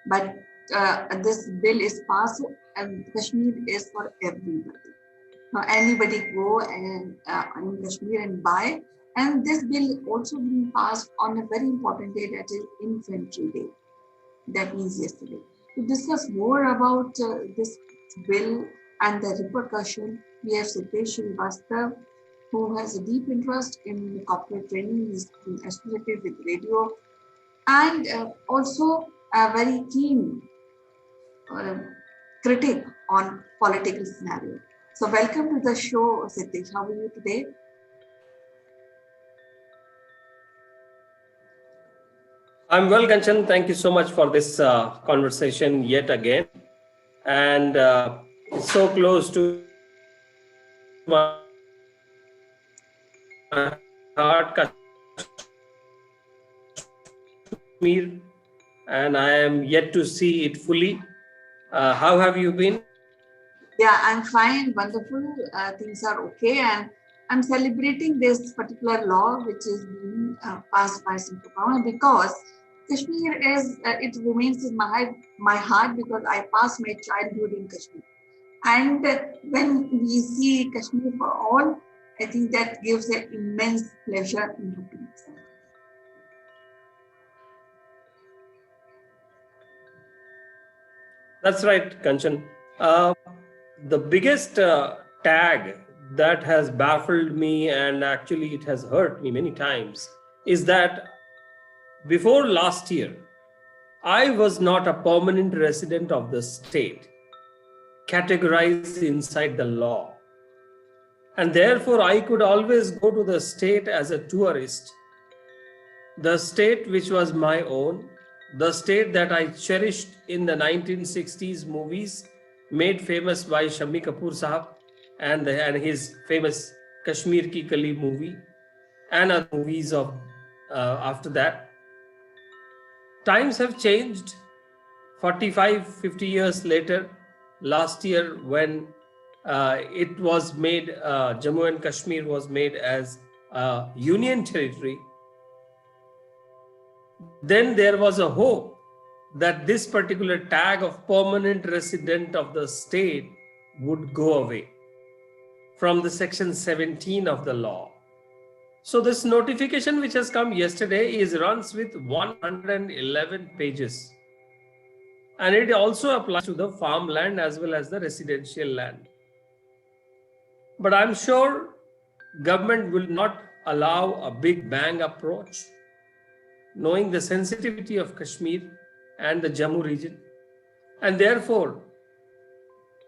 But this bill is passed, and Kashmir is for everybody. Now anybody go and in Kashmir and buy. And this bill also being passed on a very important day, that is Infantry Day. That means yesterday. To discuss more about this bill and the repercussion, we have Siddesh Srivastav, who has a deep interest in corporate training. He's been associated with radio and also a very keen uh, critic on political scenario. So welcome to the show, Siddesh. How are you today? I'm well, Kanchan. Thank you so much for this conversation yet again. And it's so close to my heart, Kashmir, and I am yet to see it fully. How have you been? Yeah, I'm fine, wonderful. Things are okay, and I'm celebrating this particular law which is being passed by Central government because Kashmir is it remains in my heart because I passed my childhood in Kashmir, and when we see Kashmir for all, I think that gives an immense pleasure and happiness. That's right, Kanchan. Uh, the biggest tag that has baffled me and actually it has hurt me many times is that before last year, I was not a permanent resident of the state, categorized inside the law. And therefore, I could always go to the state as a tourist, the state which was my own, the state that I cherished in the 1960s movies made famous by Shammi Kapoor Sahab and his famous Kashmir Ki Kali movie and other movies of after that. Times have changed. 45, 50 years later, last year when it was made, Jammu and Kashmir was made as a union territory, then there was a hope that this particular tag of permanent resident of the state would go away from the section 17 of the law. So this notification which has come yesterday is runs with 111 pages. And it also applies to the farmland as well as the residential land. But I'm sure government will not allow a big bang approach, knowing the sensitivity of Kashmir and the Jammu region. And therefore,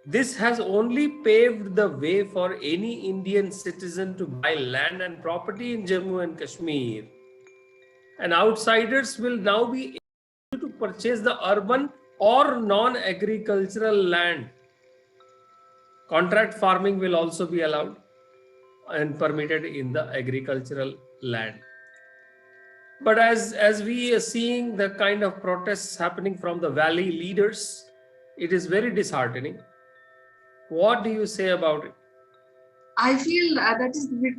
this has only paved the way for any Indian citizen to buy land and property in Jammu and Kashmir. And outsiders will now be able to purchase the urban or non-agricultural land. Contract farming will also be allowed and permitted in the agricultural land. But as we are seeing the kind of protests happening from the valley leaders, it is very disheartening. What do you say about it? I feel that is a bit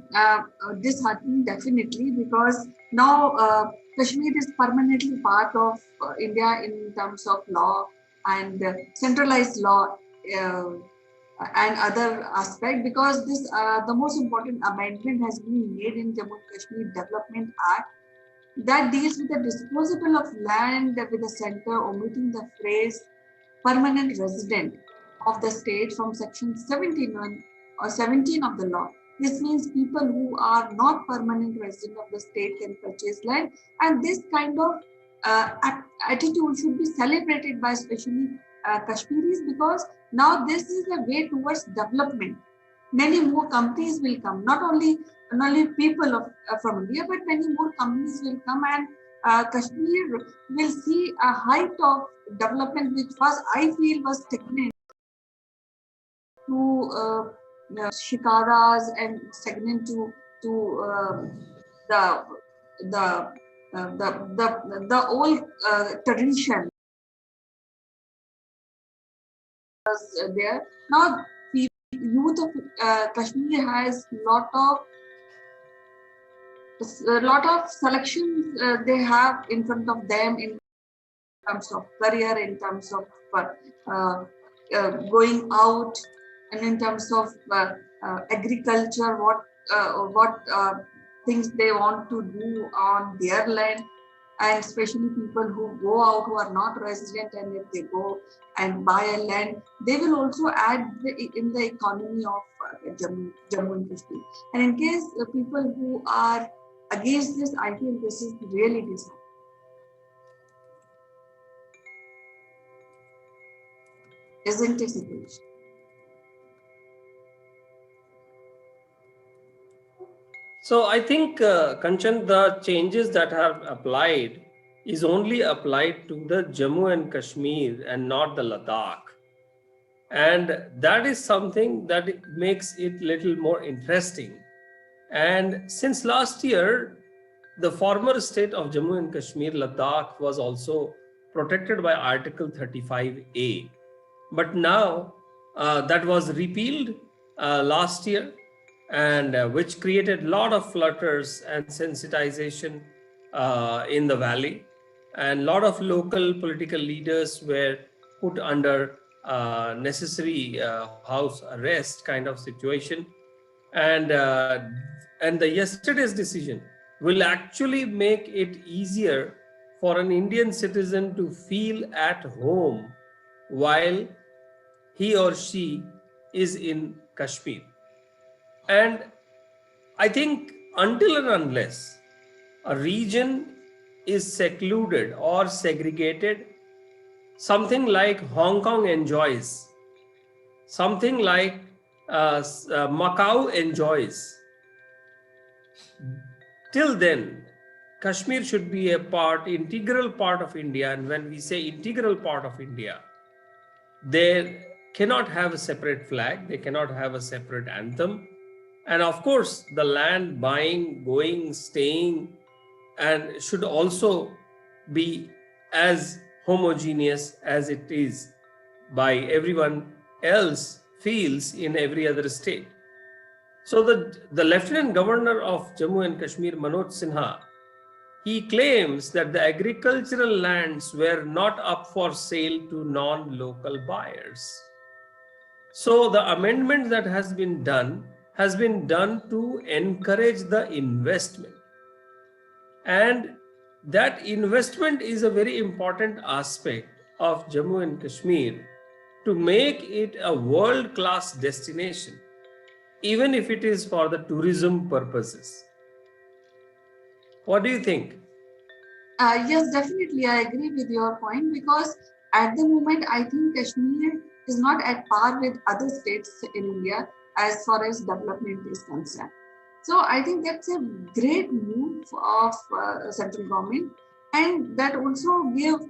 disheartening, definitely, because now Kashmir is permanently part of India in terms of law and centralized law uh, and other aspect. Because this the most important amendment has been made in Jammu and Kashmir Development Act that deals with the disposal of land with the center omitting the phrase permanent resident of the state from section 17 or 17 of the law. This means people who are not permanent resident of the state can purchase land, and this kind of attitude should be celebrated by especially Kashmiris because now this is a way towards development. Many more companies will come, not only people from India, but many more companies will come, and Kashmir will see a height of development which first I feel was stagnant to shikaras and stagnant to the the the old tradition was there. Now, youth of Kashmir has lot of selections they have in front of them in terms of career, in terms of uh, going out, and in terms of agriculture, what things they want to do on their land, and especially people who go out who are not resident, and if they go and buy a land, they will also add in the economy of Jammu and Kashmir. And in case people who are against this, I feel this is really disheartening. Isn't it, Hitesh? So I think, Kanchan, the changes that have applied is only applied to the Jammu and Kashmir and not the Ladakh. And that is something that makes it little more interesting. And since last year, the former state of Jammu and Kashmir, Ladakh, was also protected by Article 35A. But now that was repealed last year, and which created a lot of flutters and sensitization in the valley. And a lot of local political leaders were put under necessary house arrest kind of situation. And and the yesterday's decision will actually make it easier for an Indian citizen to feel at home while he or she is in Kashmir. And I think until and unless a region is secluded or segregated, something like Hong Kong enjoys, something like Macau enjoys, till then, Kashmir should be a part, integral part of India. And when we say integral part of India, they cannot have a separate flag, they cannot have a separate anthem. And of course, the land buying, going, staying, and should also be as homogeneous as it is by everyone else feels in every other state. So the Lieutenant Governor of Jammu and Kashmir, Manoj Sinha, he claims that the agricultural lands were not up for sale to non-local buyers. So the amendment that has been done to encourage the investment. And that investment is a very important aspect of Jammu and Kashmir to make it a world-class destination, even if it is for the tourism purposes. What do you think? Yes, definitely. I agree with your point because at the moment, I think Kashmir is not at par with other states in India as far as development is concerned. So I think that's a great move of central government, and that also give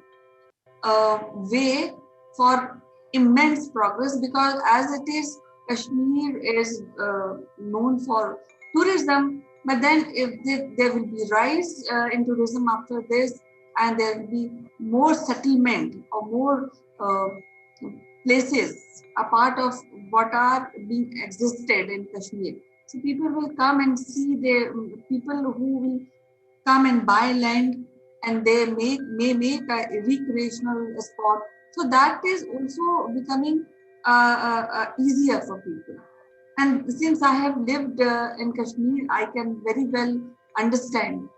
way for immense progress because as it is, Kashmir is known for tourism, but then if there will be rise in tourism after this, and there will be more settlement or more places a part of what are being existed in Kashmir. So people will come and see the people who will come and buy land, and they may make a recreational spot. So that is also becoming easier for people. And since I have lived in Kashmir, I can very well understand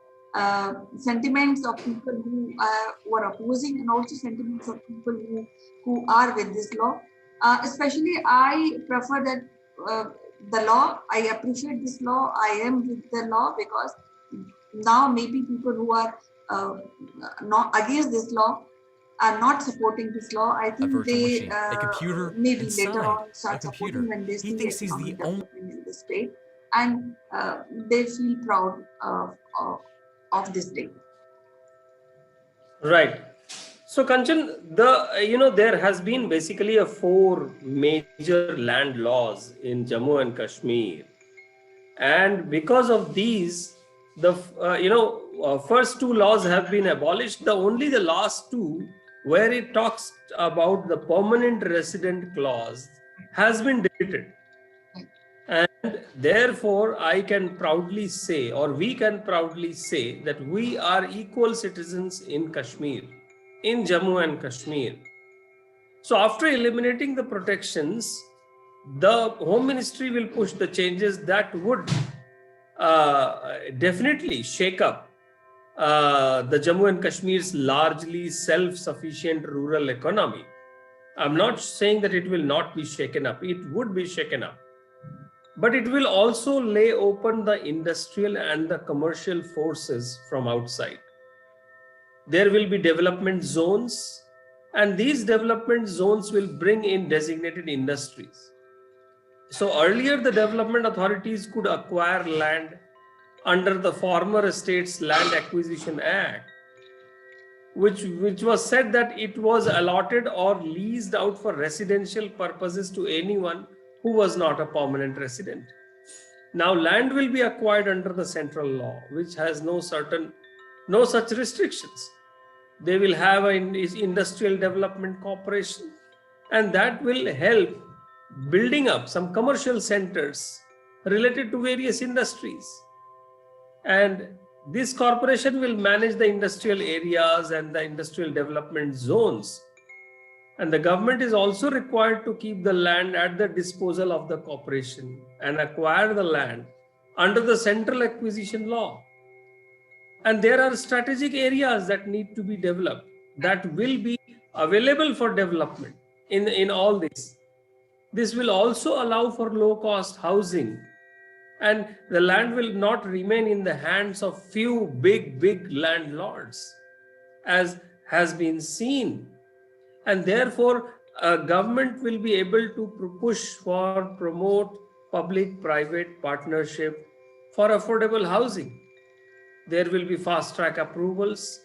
sentiments of people who are opposing, and also sentiments of people who are with this law. Especially, I prefer that the law. I appreciate this law. I am with the law because now maybe people who are not against this law are not supporting this law. I think they maybe later on start supporting when they see economic development in the state, and they feel proud of this day. Right. So Kanchan, there has been basically a 4 major land laws in Jammu and Kashmir, and because of these, the first 2 laws have been abolished. The last two, where it talks about the permanent resident clause, has been deleted. And therefore, I can proudly say, or we can proudly say, that we are equal citizens in Kashmir. in Jammu and Kashmir. So after eliminating the protections, the Home Ministry will push the changes that would definitely shake up the Jammu and Kashmir's largely self-sufficient rural economy. I'm not saying that it will not be shaken up. It would be shaken up. But it will also lay open the industrial and the commercial forces from outside. There will be development zones, and these development zones will bring in designated industries. So earlier, the development authorities could acquire land under the former States Land Acquisition Act, which was said that it was allotted or leased out for residential purposes to anyone who was not a permanent resident. Now land will be acquired under the central law, which has no such restrictions. They will have an industrial development corporation, and that will help building up some commercial centers related to various industries. And this corporation will manage the industrial areas and the industrial development zones. And the government is also required to keep the land at the disposal of the corporation and acquire the land under the central acquisition law. And there are strategic areas that need to be developed that will be available for development in all this. This will also allow for low cost housing, and the land will not remain in the hands of few big landlords, as has been seen. And therefore, a government will be able to push for promote public private partnership for affordable housing. There will be fast track approvals,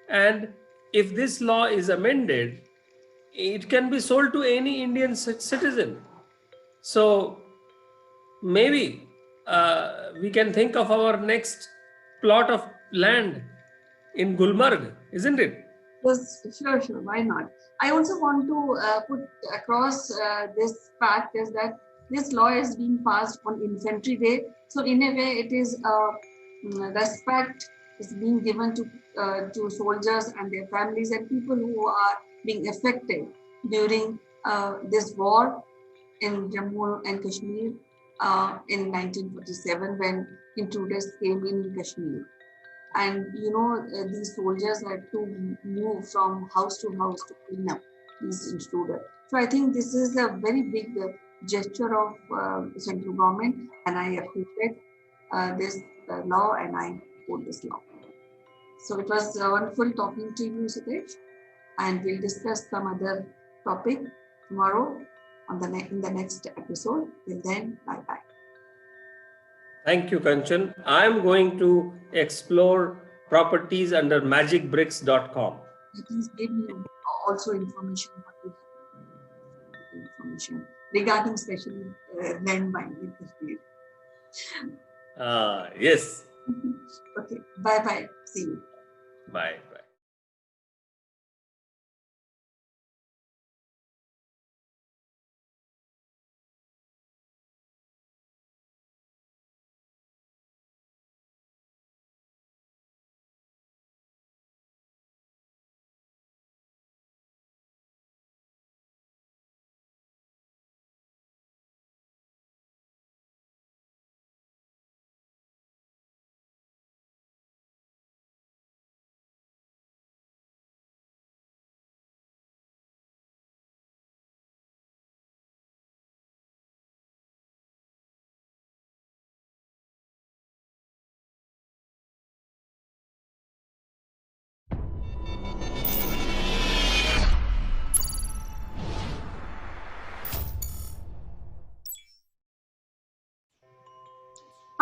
and if this law is amended, it can be sold to any Indian citizen. So maybe we can think of our next plot of land in Gulmarg, isn't it? Yes, sure. Why not? I also want to put across this fact is that this law is being passed on Infantry Day. So in a way, it is respect is being given to soldiers and their families and people who are being affected during this war in Jammu and Kashmir in 1947 when intruders came in Kashmir. And these soldiers had to move from house to house to clean up these intruders. So I think this is a very big gesture of central government, and I appreciate this law, and I support this law. So it was wonderful talking to you, Sitesh, and we'll discuss some other topic tomorrow in the next episode. Till then, bye bye. Thank you, Kanchan. I'm going to explore properties under magicbricks.com. Please give me also information regarding especially land buying in Kashmir. Yes. Okay. Bye. See you. Bye.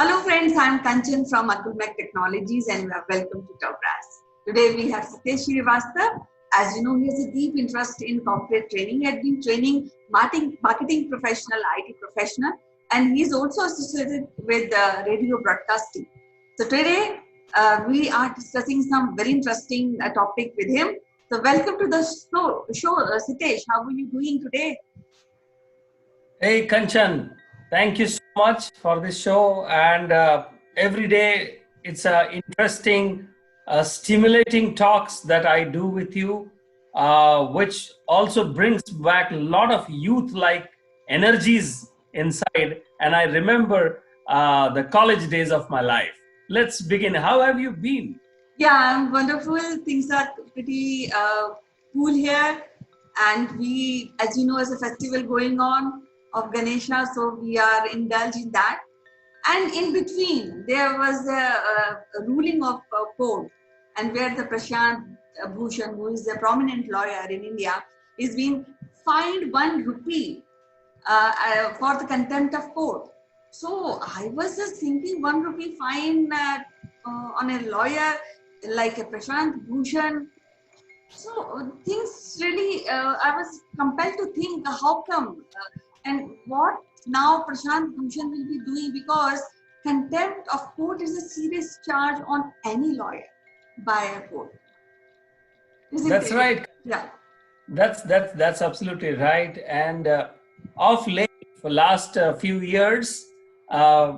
Hello friends, I'm Kanchan from Akulmach Technologies and you are welcome to Tavras. Today we have Sitesh Srivastava. As you know, he has a deep interest in corporate training. He had been training marketing professional, IT professional, and he is also associated with radio broadcasting. So today we are discussing some very interesting topic with him. So welcome to the show Sitesh. How are you doing today? Hey, Kanchan. Thank you so much for this show. And every day it's interesting, stimulating talks that I do with you. which also brings back a lot of youth like energies inside. And I remember the college days of my life. Let's begin. How have you been? Yeah, wonderful. Things are pretty cool here. And we, as you know, is a festival going on of Ganesha, so we are indulged in that. And in between, there was a ruling of court, and where the Prashant Bhushan, who is a prominent lawyer in India, is being fined 1 rupee for the contempt of court. So I was just thinking 1 rupee fine on a lawyer like a Prashant Bhushan. So things really, I was compelled to think how come and what now Prashant Bhushan will be doing, because contempt of court is a serious charge on any lawyer by a court, isn't That's it? right. Yeah. That's absolutely right. And of late, for last few years, uh,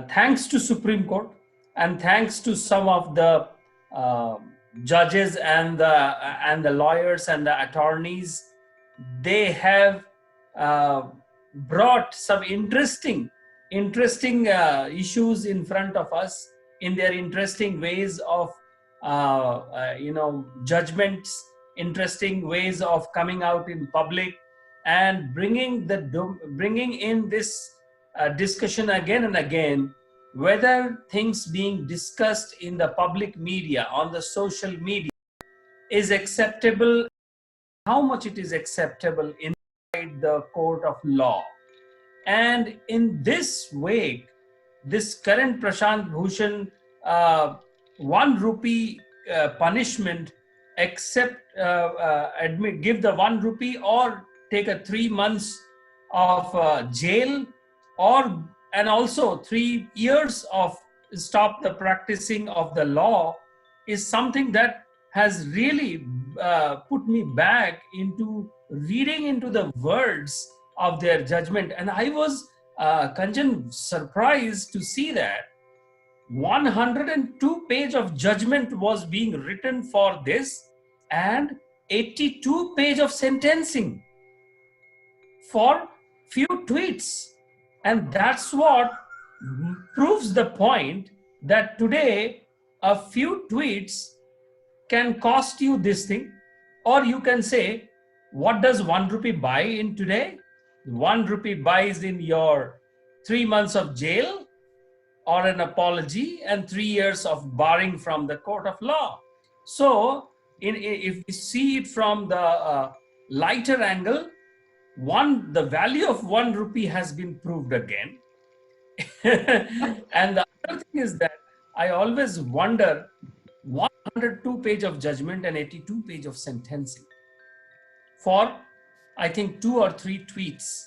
thanks to Supreme Court and thanks to some of the uh, judges and the lawyers and the attorneys, they have uh, brought some interesting issues in front of us in their interesting ways of judgments, interesting ways of coming out in public and bringing in this discussion again and again, whether things being discussed in the public media, on the social media, is acceptable, how much it is acceptable inside the court of law. And in this way, this current Prashant Bhushan 1 rupee punishment, accept, give the 1 rupee or take a 3 months of jail, or and also 3 years of stop the practicing of the law, is something that has really put me back into reading into the words of their judgment. And I was Kanchan, surprised to see that 102 page of judgment was being written for this, and 82 page of sentencing for few tweets. And that's what proves the point that today a few tweets can cost you this thing. Or you can say, what does 1 rupee buy in today? 1 rupee buys in your 3 months of jail or an apology and 3 years of barring from the court of law. So if we see it from the lighter angle, the value of 1 rupee has been proved again. And the other thing is that I always wonder, 102 page of judgment and 82 page of sentencing for, I think, 2 or 3 tweets.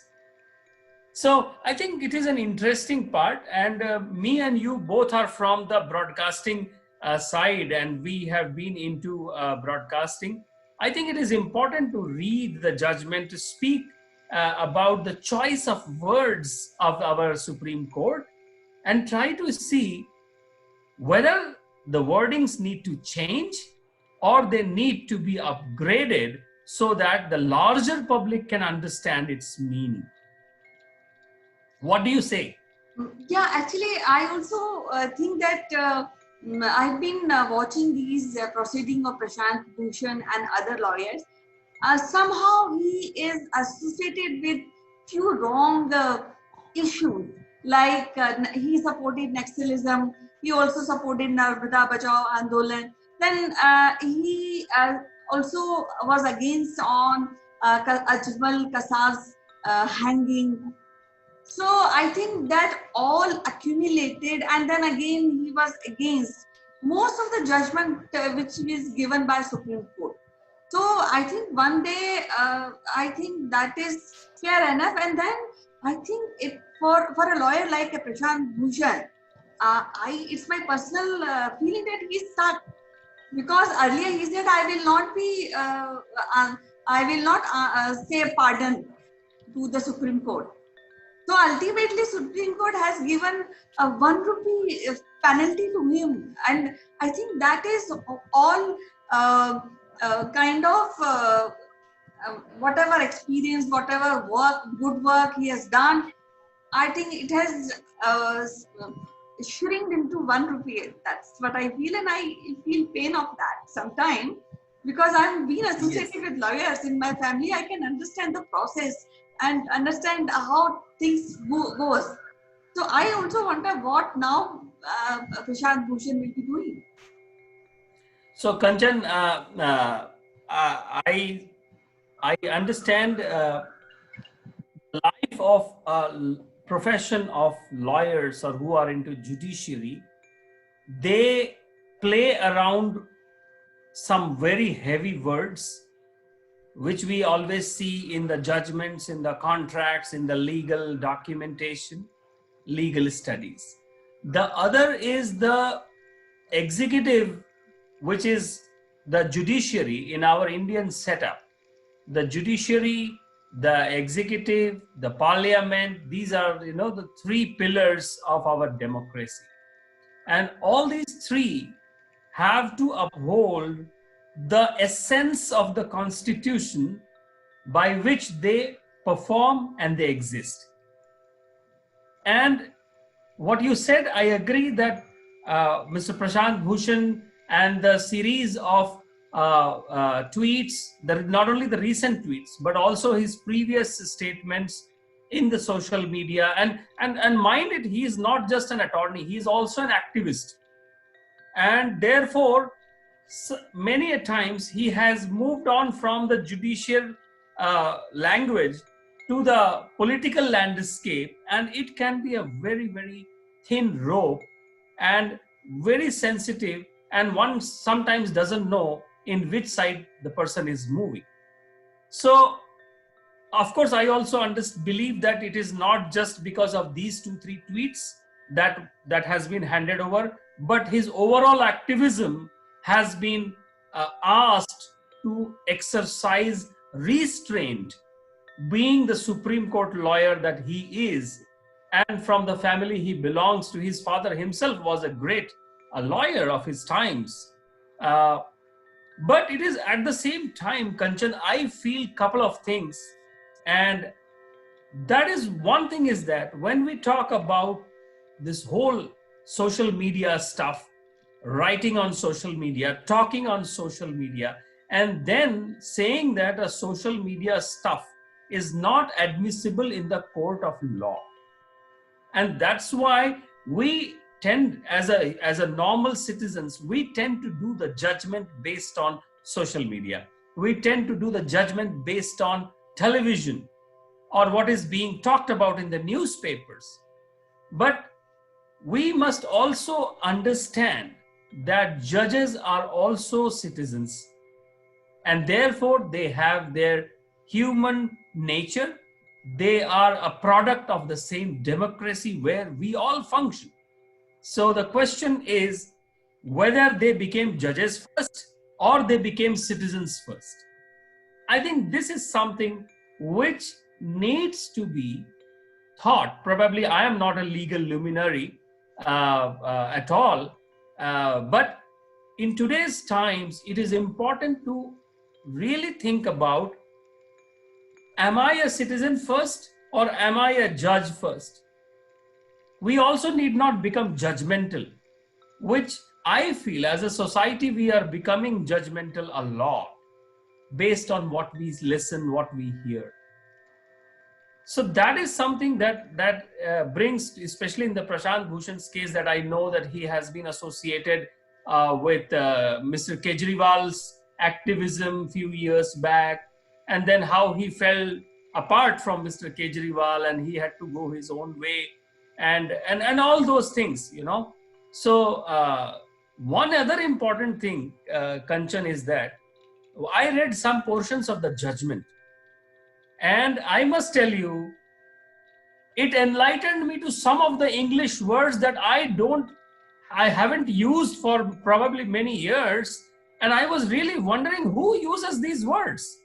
So I think it is an interesting part, and me and you both are from the broadcasting side, and we have been into broadcasting. I think it is important to read the judgment, to speak about the choice of words of our Supreme Court, and try to see whether the wordings need to change or they need to be upgraded so that the larger public can understand its meaning. What do you say? Yeah, actually, I also think that I've been watching these proceeding of Prashant Bhushan and other lawyers. Somehow he is associated with few wrong issues, like he supported Naxalism. He also supported Narmada Bachao Andolan. Then he also was against on Ajmal Kasab's hanging. So I think that all accumulated, and then again he was against most of the judgment which is given by Supreme Court. So I think one day, I think that is fair enough, and then I think it for a lawyer like a Prashant Bhushan, it's my personal feeling that he's stuck, because earlier he said I will not say pardon to the Supreme Court. So ultimately, Supreme Court has given a 1 rupee penalty to him, and I think that is all kind of whatever experience, whatever work, good work he has done, I think it has shrinked into 1 rupee. That's what I feel, and I feel pain of that sometimes because I've been Yes. associated with lawyers in my family. I can understand the process and understand how things goes. So I also wonder what now Prashant Bhushan will be doing. So, Kanchan, I understand the life of profession of lawyers or who are into judiciary. They play around some very heavy words, which we always see in the judgments, in the contracts, in the legal documentation, legal studies. The other is the executive, which is the judiciary in our Indian setup. The judiciary, the executive, the parliament, these are, the three pillars of our democracy. And all these three have to uphold the essence of the constitution by which they perform and they exist. And what you said, I agree that Mr. Prashant Bhushan and the series of tweets, not only the recent tweets, but also his previous statements in the social media, and mind it, he is not just an attorney, he is also an activist. And therefore, many a times he has moved on from the judicial language to the political landscape, and it can be a very, very thin rope and very sensitive, and one sometimes doesn't know in which side the person is moving. So of course, I also believe that it is not just because of these 2 3 tweets that has been handed over, but his overall activism has been asked to exercise restraint, being the Supreme Court lawyer that he is, and from the family he belongs to. His father himself was a lawyer of his times. Uh, but it is at the same time, Kanchan, I feel couple of things. And that is one thing, is that when we talk about this whole social media stuff, writing on social media, talking on social media, and then saying that a social media stuff is not admissible in the court of law. And that's why we tend, as a normal citizens, we tend to do the judgment based on social media. We tend to do the judgment based on television or what is being talked about in the newspapers. But we must also understand that judges are also citizens, and therefore they have their human nature. They are a product of the same democracy where we all function. So the question is whether they became judges first or they became citizens first. I think this is something which needs to be thought. Probably I am not a legal luminary at all, but in today's times, it is important to really think about, am I a citizen first or am I a judge first? We also need not become judgmental, which I feel as a society we are becoming judgmental a lot based on what we listen, what we hear. So that is something that brings, especially in the Prashant Bhushan's case, that I know that he has been associated with Mr. Kejriwal's activism few years back, and then how he fell apart from Mr. Kejriwal and he had to go his own way, and all those things, So one other important thing, Kanchan, is that I read some portions of the judgment, and I must tell you, it enlightened me to some of the English words that I haven't used for probably many years. And I was really wondering who uses these words,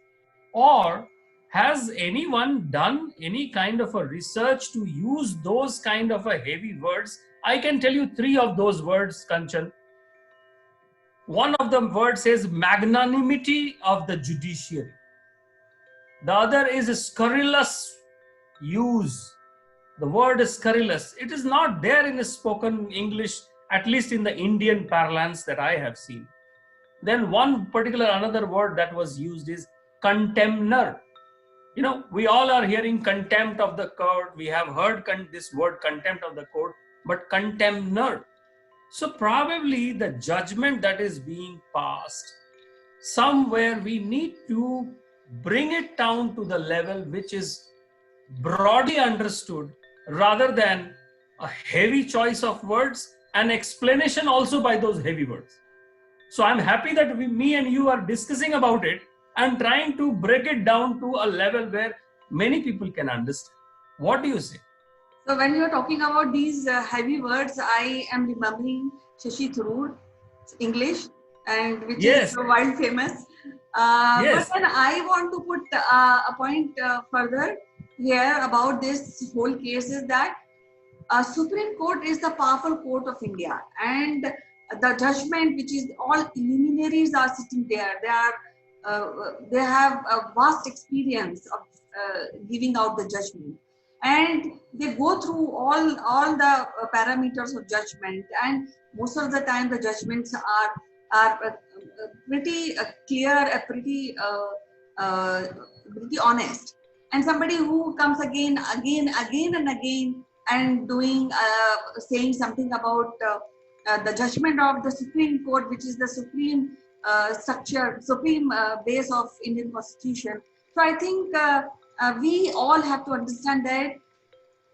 or has anyone done any kind of a research to use those kind of a heavy words? I can tell you 3 of those words, Kanchan. One of the words says magnanimity of the judiciary. The other is scurrilous use. The word is scurrilous. It is not there in the spoken English, at least in the Indian parlance that I have seen. Then one particular another word that was used is contemner. You know, we all are hearing contempt of the court. We have heard this word contempt of the court, but contemner. So probably the judgment that is being passed, somewhere we need to bring it down to the level which is broadly understood, rather than a heavy choice of words and explanation also by those heavy words. So I'm happy that me and you are discussing about it and trying to break it down to a level where many people can understand. What do you say? So when you're talking about these heavy words, I am remembering Shashi Tharoor's English, and which is Yes. world famous. Yes. But then I want to put a point further here about this whole case is that Supreme Court is the powerful court of India, and the judgment, which is all luminaries are sitting there. They have a vast experience of giving out the judgment, and they go through all the parameters of judgment. And most of the time, the judgments are pretty clear, pretty honest. And somebody who comes again and again and doing saying something about the judgment of the Supreme Court, which is the supreme structure, supreme base of Indian Constitution. So I think we all have to understand that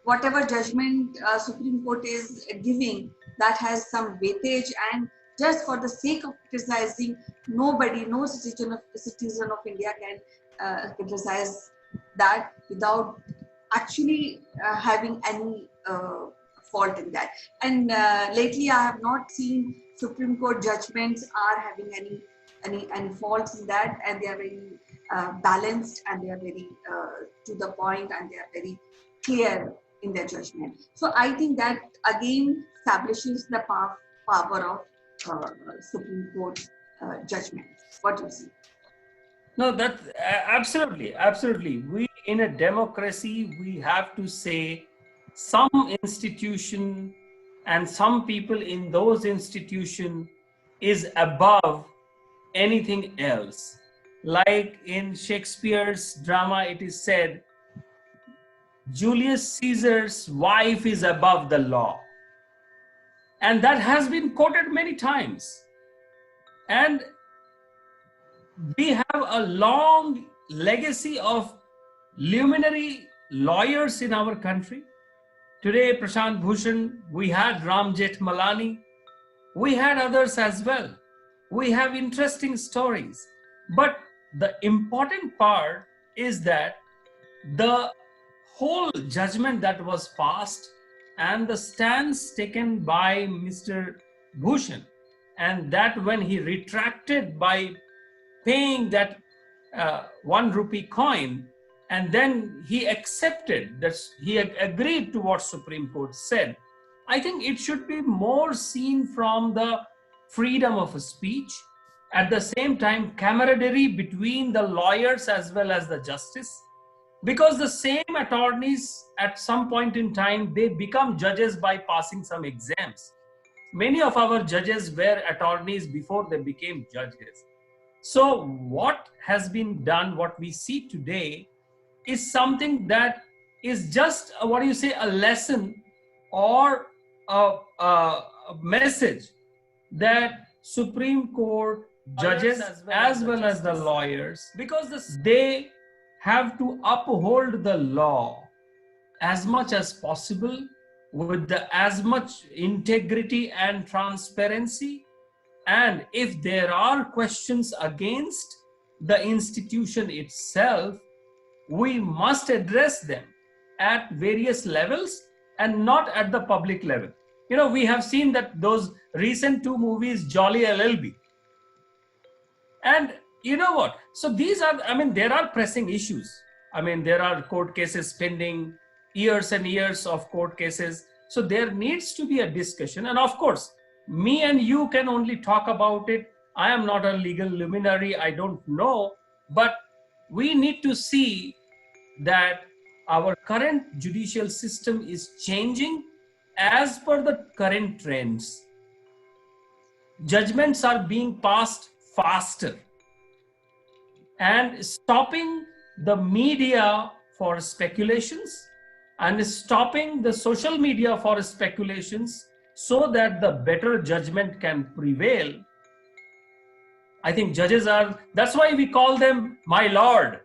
whatever judgment Supreme Court is giving, that has some weightage, and just for the sake of criticizing, nobody, no citizen of India can criticize that without actually having any fault in that. And lately, I have not seen Supreme Court judgments are having any faults in that, and they are very balanced, and they are very to the point, and they are very clear in their judgment. So I think that again establishes the power of Supreme Court judgment. What do you see? No, that absolutely, absolutely. We in a democracy, we have to say some institution and some people in those institutions is above anything else. Like in Shakespeare's drama, it is said, Julius Caesar's wife is above the law. And that has been quoted many times. And we have a long legacy of luminary lawyers in our country. Today, Prashant Bhushan, we had Ram Jethmalani, we had others as well. We have interesting stories. But the important part is that the whole judgment that was passed and the stance taken by Mr. Bhushan, and that when he retracted by paying that 1 rupee coin, and then he accepted that, he agreed to what Supreme Court said. I think it should be more seen from the freedom of speech, at the same time camaraderie between the lawyers as well as the justice, because the same attorneys at some point in time, they become judges by passing some exams. Many of our judges were attorneys before they became judges. So what has been done, what we see today, is something that is just a lesson or a message that Supreme Court judges as well as the lawyers, because they have to uphold the law as much as possible with as much integrity and transparency. And if there are questions against the institution itself, we must address them at various levels and not at the public level. You know, we have seen that those recent 2 movies, Jolly LLB. And you know what? So these are, there are pressing issues. There are court cases pending, years and years of court cases. So there needs to be a discussion. And of course, me and you can only talk about it I am not a legal luminary, I don't know, but we need to see that our current judicial system is changing as per the current trends. Judgments are being passed faster, and stopping the media for speculations and stopping the social media for speculations so that the better judgment can prevail. I think judges are, that's why we call them my lord,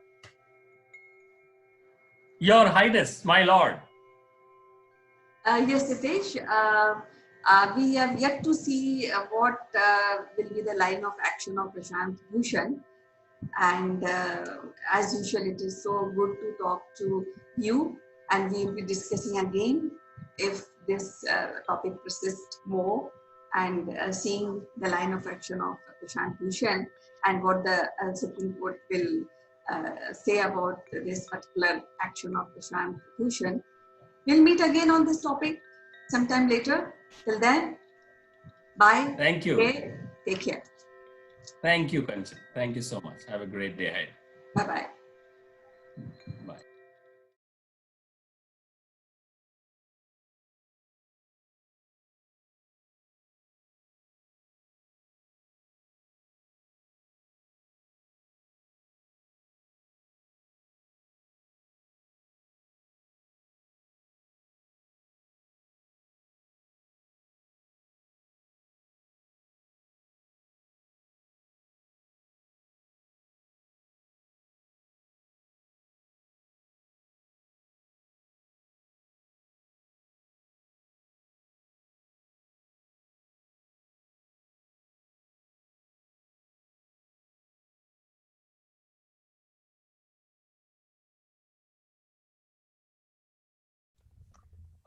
your highness, my lord. Yes, Sitesh, we have yet to see what will be the line of action of Prashant Bhushan. And as usual, it is so good to talk to you, and we will be discussing again if this topic persists more, and seeing the line of action of Prashant Bhushan and what the Supreme Court will say about this particular action of Prashant Bhushan. We'll meet again on this topic sometime later. Till then, bye. Thank you. Okay. Take care. Thank you, Kanchan. Thank you so much. Have a great day ahead. Bye-bye. Bye.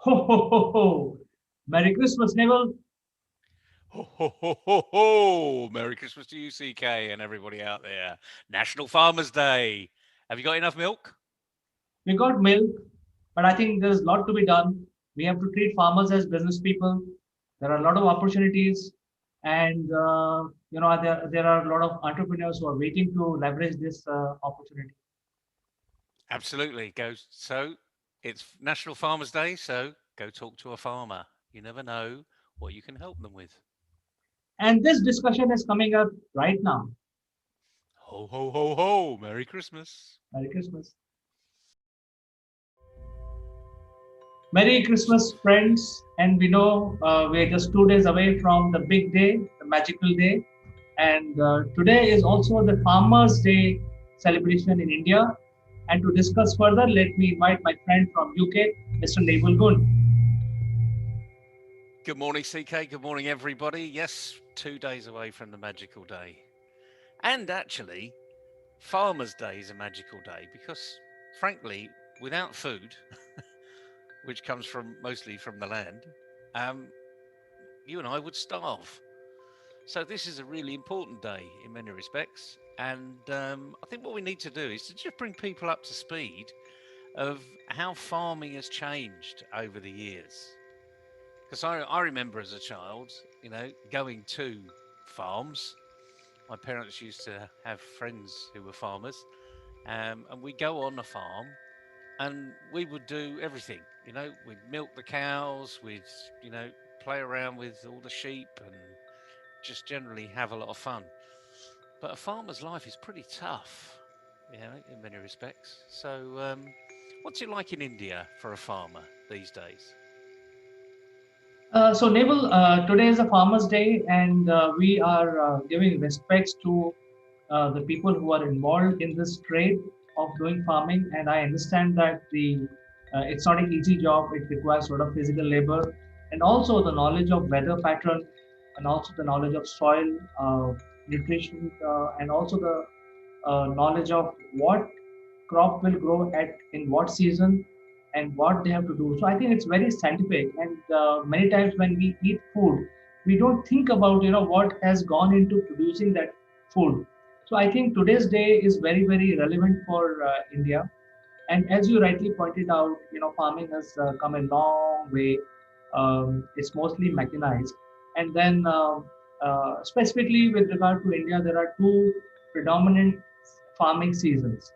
Ho ho ho ho! Merry Christmas, Neville. Ho, ho, ho, ho, ho. Merry Christmas to you, CK, and everybody out there. National Farmers Day. Have you got enough milk? We got milk, but I think there's a lot to be done. We have to treat farmers as business people. There are a lot of opportunities, and there are a lot of entrepreneurs who are waiting to leverage this opportunity. Absolutely. So it's National Farmers Day, so go talk to a farmer. You never know what you can help them with. And this discussion is coming up right now. Ho, ho, ho, ho. Merry Christmas. Merry Christmas. Merry Christmas, friends. And we know we're just 2 days away from the big day, the magical day. And today is also the Farmers' Day celebration in India. And to discuss further, let me invite my friend from UK, Mr. Naval Gun. Good morning, CK. Good morning, everybody. Yes, 2 days away from the magical day. And actually, Farmers' Day is a magical day because, frankly, without food, which comes from mostly from the land, you and I would starve. So this is a really important day in many respects, and I think what we need to do is to just bring people up to speed of how farming has changed over the years. Because I remember as a child, going to farms. My parents used to have friends who were farmers, and we'd go on a farm and we would do everything. We'd milk the cows, we'd, play around with all the sheep and just generally have a lot of fun. But a farmer's life is pretty tough, in many respects. So, what's it like in India for a farmer these days? So, Naval, today is a Farmers' Day, and we are giving respects to the people who are involved in this trade of doing farming. And I understand that it's not an easy job. It requires a lot of physical labor, and also the knowledge of weather pattern, and also the knowledge of soil, nutrition, and also the knowledge of what crop will grow at in what season and what they have to do. So I think it's very scientific. And many times when we eat food, we don't think about what has gone into producing that food. So I think today's day is very very relevant for India. And as you rightly pointed out, farming has come a long way. It's mostly mechanized, and then Specifically with regard to India, there are two predominant farming seasons.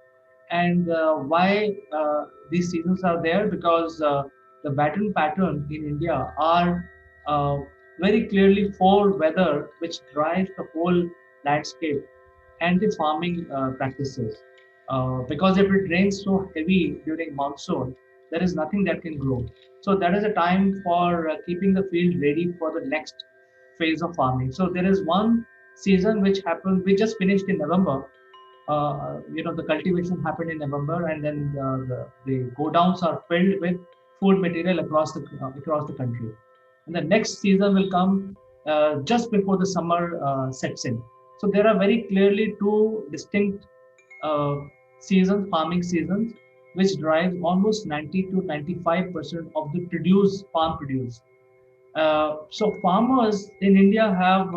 And why these seasons are there? Because the pattern in India are uh, very clearly for weather, which drives the whole landscape and the farming practices. Because if it rains so heavy during monsoon, there is nothing that can grow. So that is a time for keeping the field ready for the next phase of farming. So there is one season which happened, we just finished in November. The cultivation happened in November, and then the go downs are filled with food material across the country. And the next season will come just before the summer sets in. So there are very clearly two distinct uh, seasons, farming seasons, which drives almost 90 to 95% of the farm produce. So farmers in India have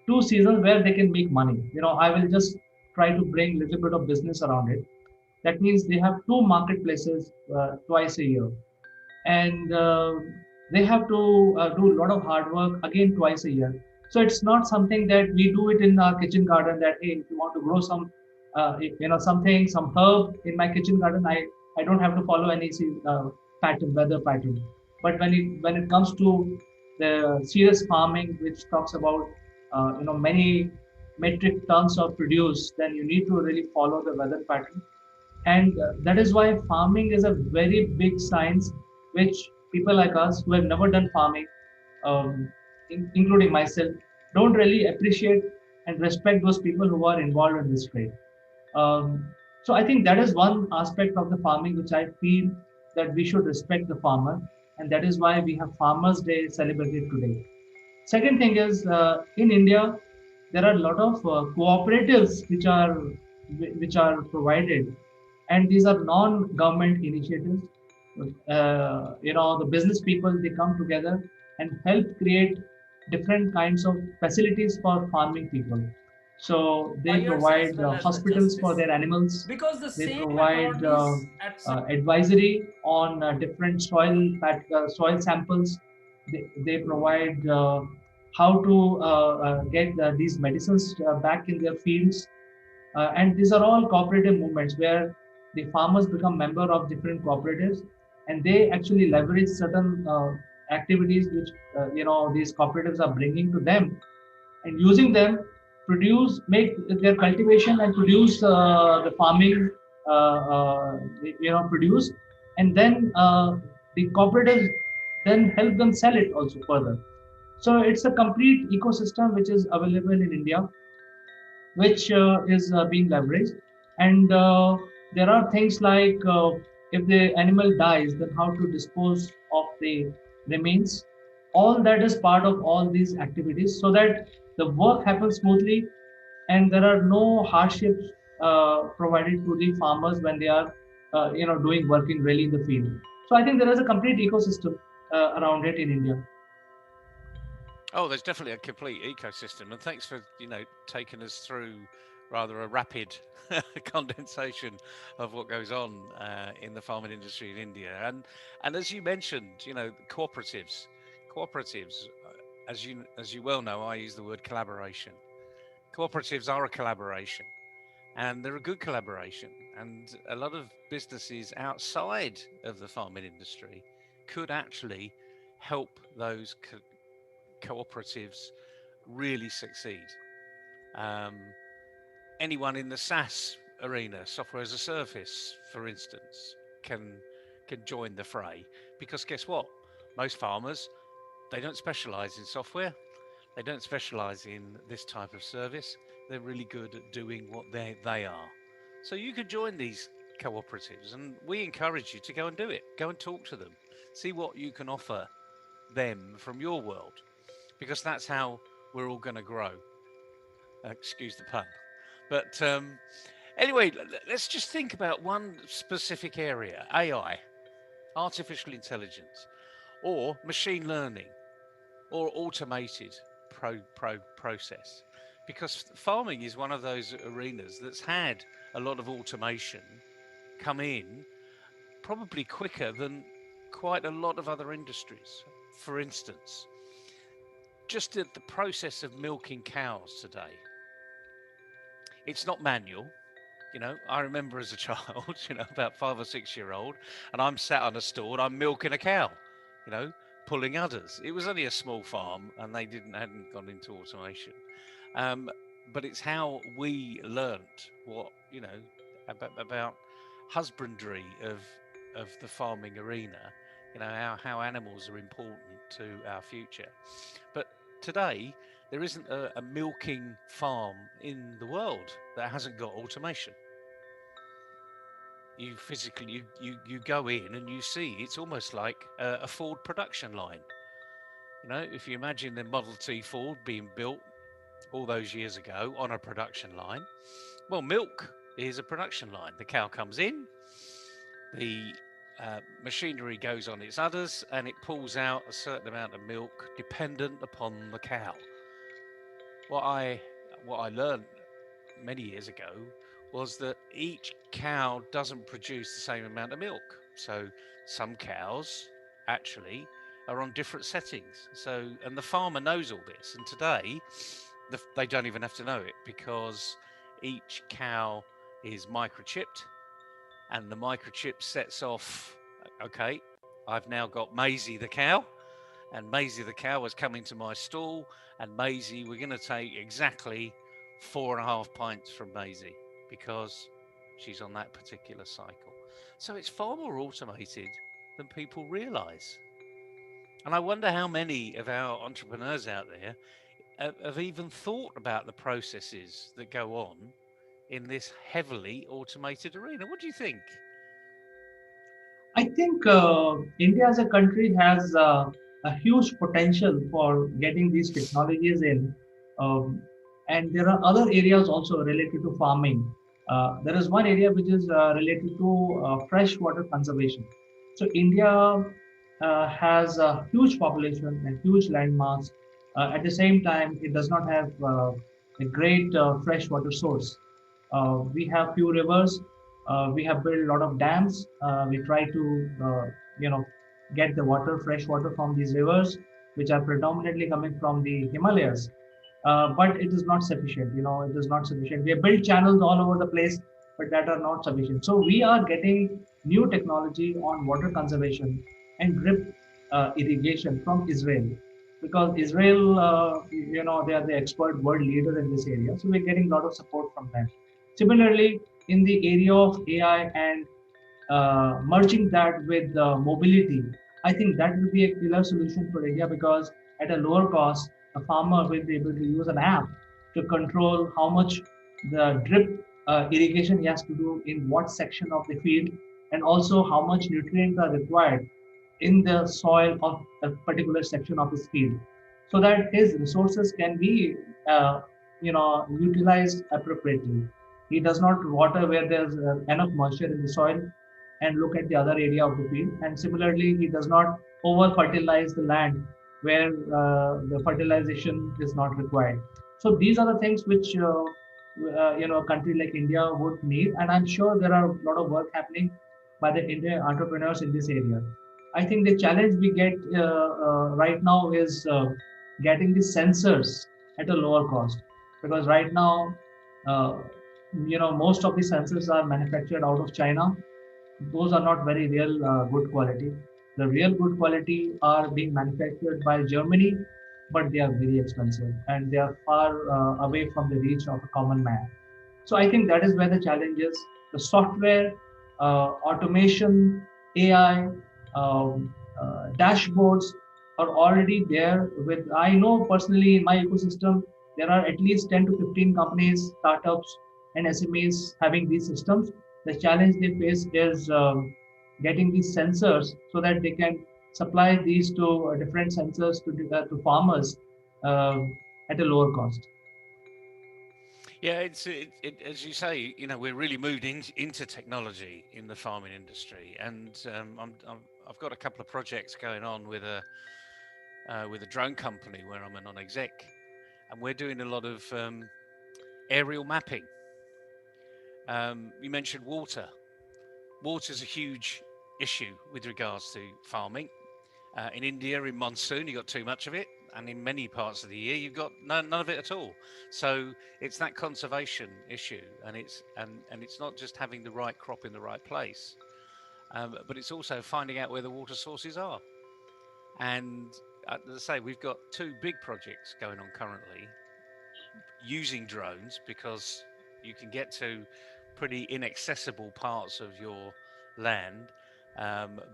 two seasons where they can make money. I will just try to bring a little bit of business around it. That means they have two marketplaces twice a year, and they have to do a lot of hard work again twice a year. So it's not something that we do it in our kitchen garden. That hey, if you want to grow some herb in my kitchen garden, I don't have to follow any weather pattern. But when it comes to the serious farming, which talks about many metric tons of produce, then you need to really follow the weather pattern. And that is why farming is a very big science, which people like us who have never done farming, including myself, don't really appreciate and respect those people who are involved in this trade. So I think that is one aspect of the farming which I feel that we should respect the farmer, and that is why we have Farmers Day celebrated today. Second thing is in India, there are a lot of cooperatives which are provided, and these are non-government initiatives. The business people, they come together and help create different kinds of facilities for farming people. So they Buyers as provide well as the hospitals for justice, their animals. because the They same provide authorities at some advisory on different soil samples. They provide how to get these medicines back in their fields. And these are all cooperative movements where the farmers become member of different cooperatives, and they actually leverage certain activities which these cooperatives are bringing to them, and using them make their cultivation and produce the farming produce, and then the cooperatives then help them sell it also further. So it's a complete ecosystem which is available in India, which is being leveraged. And there are things like if the animal dies, then how to dispose of the remains. All that is part of all these activities so that the work happens smoothly and there are no hardships provided to the farmers when they are doing working really in the field. So I think there is a complete ecosystem around it in India. Oh, there's definitely a complete ecosystem, and thanks for taking us through rather a rapid condensation of what goes on in the farming industry in India. And as you mentioned, cooperatives, as you well know, I use the word collaboration. Cooperatives are a collaboration, and they're a good collaboration. And a lot of businesses outside of the farming industry could actually help those cooperatives really succeed. Um, Anyone in the SaaS arena, software as a service, for instance, can join the fray, because guess what? Most farmers, they don't specialize in software. They don't specialize in this type of service. They're really good at doing what they are. So you could join these cooperatives, and we encourage you to go and do it. Go and talk to them. See what you can offer them from your world, because that's how we're all going to grow. Excuse the pun. But anyway, let's just think about one specific area: AI, artificial intelligence, or machine learning, or automated process. Because farming is one of those arenas that's had a lot of automation come in, probably quicker than quite a lot of other industries. For instance, just the process of milking cows today. It's not manual. I remember as a child, about 5 or 6 year old, and I'm sat on a stall, and I'm milking a cow, you know, pulling udders. It was only a small farm, and they hadn't gone into automation. Um, but it's how we learnt what about husbandry of the farming arena. How animals are important to our future. But today there isn't a milking farm in the world that hasn't got automation. You physically you go in and you see it's almost like a Ford production line. If you imagine the Model T Ford being built all those years ago on a production line, well, milk is a production line. The cow comes in, the machinery goes on its udders, and it pulls out a certain amount of milk dependent upon the cow. What I learned many years ago was that each cow doesn't produce the same amount of milk. So some cows actually are on different settings. And the farmer knows all this. And today, they don't even have to know it, because each cow is microchipped, and the microchip sets off, okay, I've now got Maisie the cow, and Maisie the cow has come into my stall, and Maisie, we're going to take exactly 4.5 pints from Maisie because she's on that particular cycle. So it's far more automated than people realize. And I wonder how many of our entrepreneurs out there have even thought about the processes that go on in this heavily automated arena. What do you think? I think India as a country has a huge potential for getting these technologies in. Um, and there are other areas also related to farming. There is one area which is related to fresh water conservation. So India has a huge population and huge landmass. At the same time, it does not have a great freshwater source. We have few rivers. We have built a lot of dams. We try to, get the water, fresh water from these rivers, which are predominantly coming from the Himalayas. But it is not sufficient. It is not sufficient. We have built channels all over the place, but that are not sufficient. So we are getting new technology on water conservation and drip irrigation from Israel, because Israel, they are the expert world leader in this area. So we're getting a lot of support from them. Similarly, in the area of AI and merging that with mobility, I think that will be a killer solution for India, because at a lower cost, a farmer will be able to use an app to control how much the drip irrigation he has to do in what section of the field, and also how much nutrients are required in the soil of a particular section of his field, so that his resources can be utilized appropriately. He does not water where there's enough moisture in the soil and look at the other area of the field. And similarly, he does not over fertilize the land where the fertilization is not required. So these are the things which a country like India would need, and I'm sure there are a lot of work happening by the Indian entrepreneurs in this area. I think the challenge we get right now is getting the sensors at a lower cost, because right now, uh, most of the sensors are manufactured out of China. Those are not very real good quality. The real good quality are being manufactured by Germany, but they are very expensive and they are far away from the reach of a common man. So I think that is where the challenge is. The software, automation, AI, dashboards are already there. With I know personally in my ecosystem, there are at least 10 to 15 companies, startups, and SMEs having these systems. The challenge they face is getting these sensors so that they can supply these to different sensors to farmers uh, at a lower cost. Yeah, as you say, we're really moved into technology in the farming industry, and I've got a couple of projects going on with a drone company where I'm a non-exec, and we're doing a lot of aerial mapping. You mentioned water. Water is a huge issue with regards to farming. In India, in monsoon, you got too much of it. and in many parts of the year you've got none of it at all. So it's that conservation issue, and it's not just having the right crop in the right place, but it's also finding out where the water sources are. And as I say, we've got two big projects going on currently using drones, because you can get to pretty inaccessible parts of your land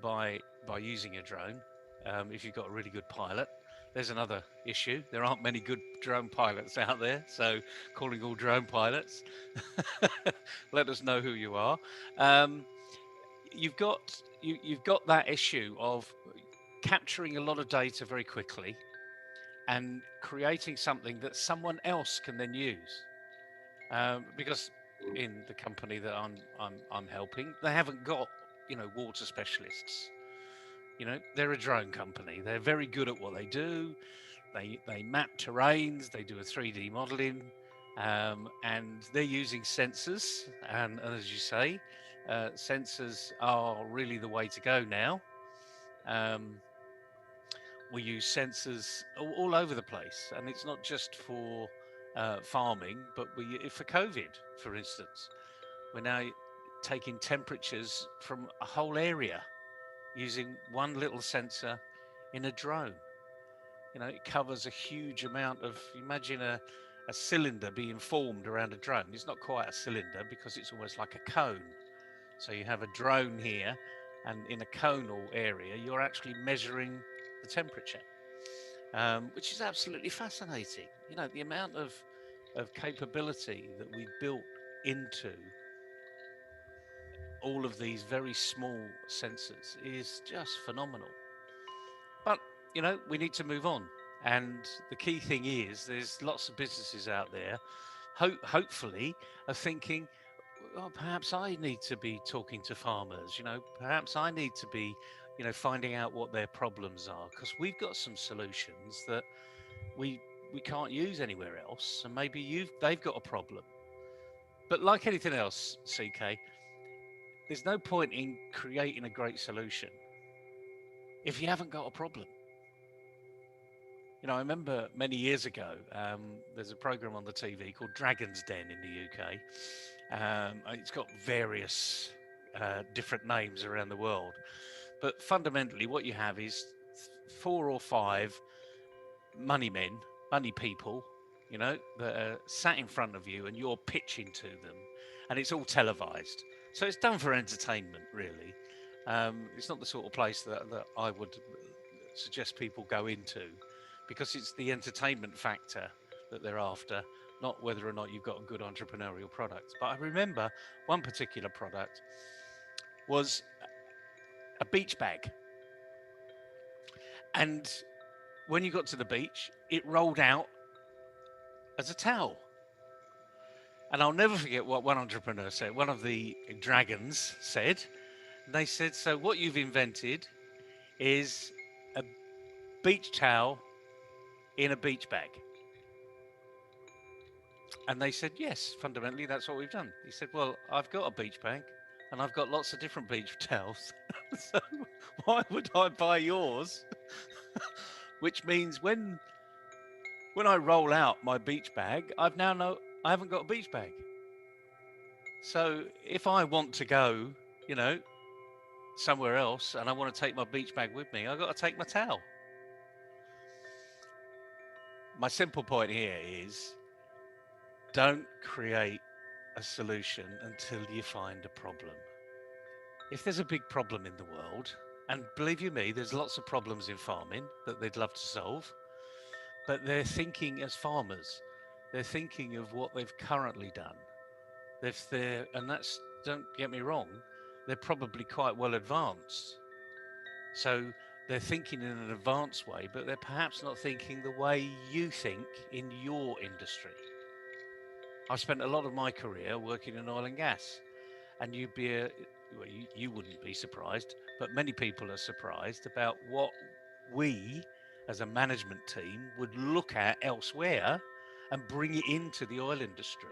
by using a drone, if you've got a really good pilot. There's another issue: there aren't many good drone pilots out there, so calling all drone pilots, let us know who you are. Um, you've got that issue of capturing a lot of data very quickly and creating something that someone else can then use. Because in the company that I'm helping, they haven't got water specialists. They're a drone company. They're very good at what they do. They map terrains. They do a 3D modeling, and they're using sensors. And as you say, sensors are really the way to go now. Um, we use sensors all over the place, and it's not just for farming, but for COVID, for instance. We're now taking temperatures from a whole area using one little sensor in a drone. It covers a huge amount of. Imagine a cylinder being formed around a drone. It's not quite a cylinder because it's almost like a cone. So you have a drone here, and in a conal area, you're actually measuring the temperature, which is absolutely fascinating. The amount of capability that we built into all of these very small sensors is just phenomenal. But we need to move on, and the key thing is there's lots of businesses out there, hopefully, are thinking, well, perhaps I need to be talking to farmers. Perhaps I need to be, finding out what their problems are, because we've got some solutions that we can't use anywhere else, and maybe they've got a problem. But like anything else, CK, there's no point in creating a great solution if you haven't got a problem. I remember many years ago, there's a program on the TV called Dragon's Den in the UK. It's got various different names around the world, but fundamentally what you have is 4 or 5 money people, that are sat in front of you, and you're pitching to them, and it's all televised. So it's done for entertainment, really. It's not the sort of place that I would suggest people go into, because it's the entertainment factor that they're after, not whether or not you've got a good entrepreneurial product. But I remember one particular product was a beach bag. And when you got to the beach, it rolled out as a towel. And I'll never forget what one entrepreneur said. One of the dragons said, they said, so what you've invented is a beach towel in a beach bag. And they said, yes, fundamentally, that's what we've done. He said, well, I've got a beach bag and I've got lots of different beach towels. So why would I buy yours? Which means when I roll out my beach bag, I haven't got a beach bag. So if I want to go, somewhere else, and I want to take my beach bag with me, I've got to take my towel. My simple point here is, don't create a solution until you find a problem. If there's a big problem in the world, and believe you me, there's lots of problems in farming that they'd love to solve, but they're thinking as farmers, they're thinking of what they've currently done. Don't get me wrong, they're probably quite well advanced. So they're thinking in an advanced way, but they're perhaps not thinking the way you think in your industry. I've spent a lot of my career working in oil and gas, and you wouldn't be surprised, but many people are surprised about what we as a management team would look at elsewhere and bring it into the oil industry,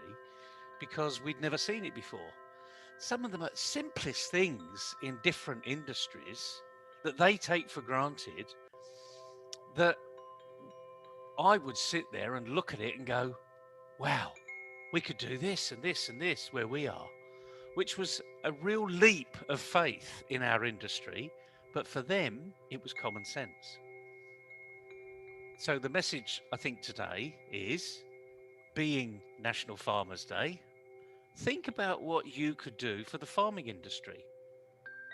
because we'd never seen it before. Some of the most simplest things in different industries that they take for granted, that I would sit there and look at it and go, wow, we could do this and this and this where we are, which was a real leap of faith in our industry. But for them, it was common sense. So the message I think today is, being National Farmers Day, think about what you could do for the farming industry,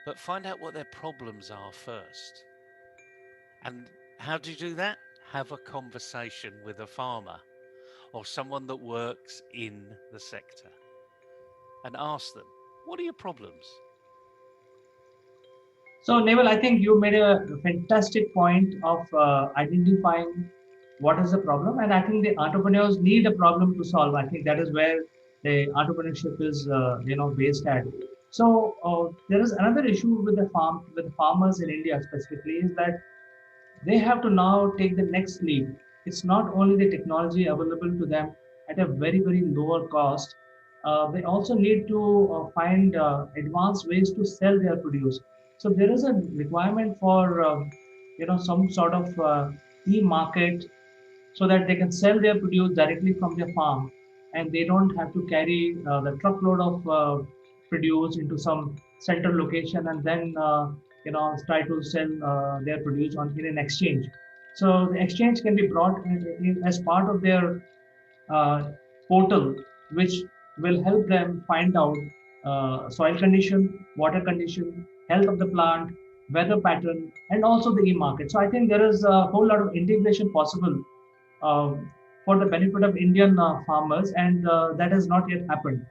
but find out what their problems are first. And how do you do that? Have a conversation with a farmer or someone that works in the sector and ask them, what are your problems? So, Naval, I think you made a fantastic point of identifying what is the problem, and I think the entrepreneurs need a problem to solve. I think that is where the entrepreneurship is, based at. So, there is another issue with the farmers in India specifically, is that they have to now take the next leap. It's not only the technology available to them at a very, very lower cost, they also need to find advanced ways to sell their produce. So there is a requirement for, some sort of e-market, so that they can sell their produce directly from their farm, and they don't have to carry the truckload of produce into some central location and then try to sell their produce on in an exchange. So the exchange can be brought as part of their uh, portal, which will help them find out soil condition, water condition, health of the plant, weather pattern, and also the e-market. So I think there is a whole lot of integration possible for the benefit of Indian farmers, and that has not yet happened.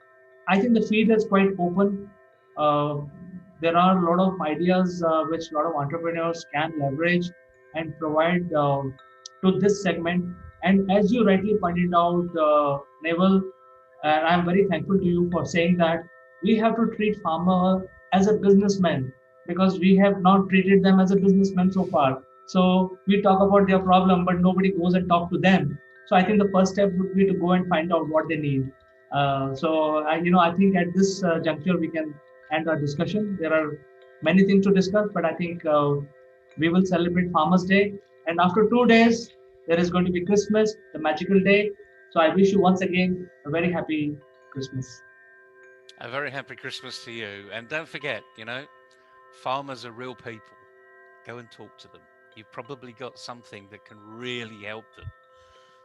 I think the field is quite open. Uh, there are a lot of ideas which a lot of entrepreneurs can leverage and provide to this segment. And as you rightly pointed out, Naval, and I'm very thankful to you for saying that we have to treat farmer as a businessman, because we have not treated them as a businessman so far. So we talk about their problem, but nobody goes and talk to them. So I think the first step would be to go and find out what they need. I think at this juncture we can end our discussion. There are many things to discuss, but I think we will celebrate Farmers Day, and after 2 days there is going to be Christmas, the magical day. So I wish you once again a very happy Christmas. A very happy Christmas to you. And don't forget, farmers are real people. Go and talk to them. You've probably got something that can really help them,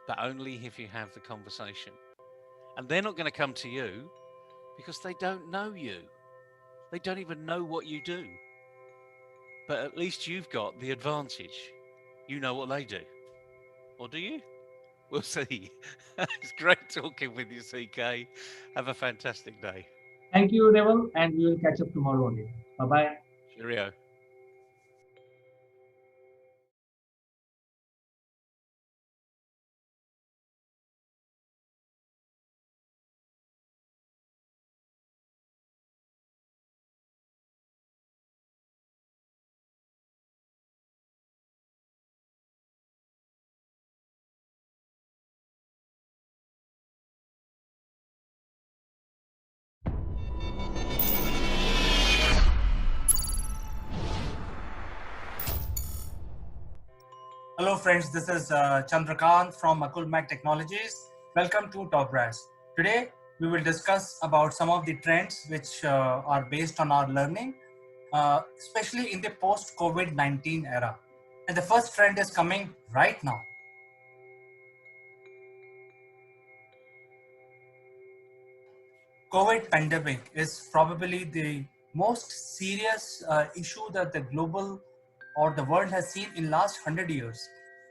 but only if you have the conversation. And they're not going to come to you because they don't know you. They don't even know what you do. But at least you've got the advantage. You know what they do. Or do you? We'll see. It's great talking with you, CK. Have a fantastic day. Thank you, Neville, and we will catch up tomorrow again. Bye bye. Cheerio. Hello friends, this is Chandrakant from Akulmach Technologies. Welcome to Top Brass. Today we will discuss about some of the trends which are based on our learning, especially in the post-COVID-19 era. And the first trend is coming right now. COVID pandemic is probably the most serious issue that the global or the world has seen in last 100 years,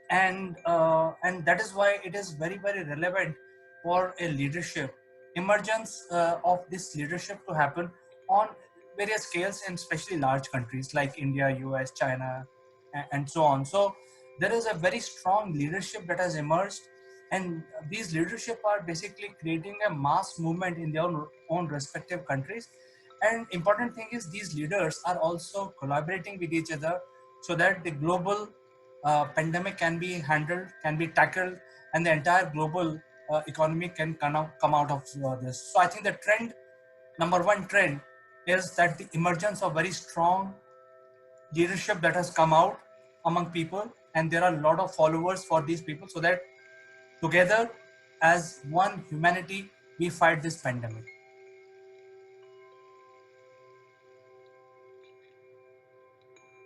and that is why it is very very relevant for a leadership emergence of this leadership to happen on various scales, and especially large countries like India, US, China, and so on. So there is a very strong leadership that has emerged, and these leadership are basically creating a mass movement in their own respective countries. And important thing is these leaders are also collaborating with each other so that the global pandemic can be handled, can be tackled, and the entire global economy can come out of this. So I think the trend, number one trend, is that the emergence of very strong leadership that has come out among people. and there are a lot of followers for these people, so that together as one humanity we fight this pandemic.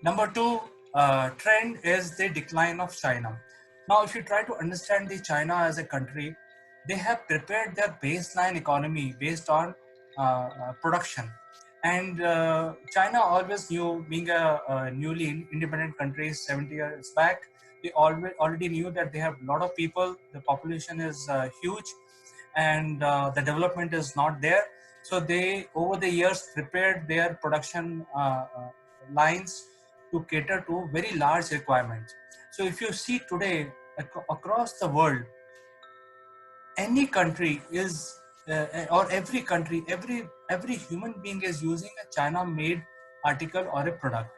Number two trend is the decline of China. Now, if you try to understand the China as a country, they have prepared their baseline economy based on production. And China always knew, being a newly independent country 70 years back, they already knew that they have a lot of people, the population is huge, and the development is not there. So they, over the years, prepared their production lines to cater to very large requirements. So if you see today across the world, any country is or every country, every human being is using a China made article or a product,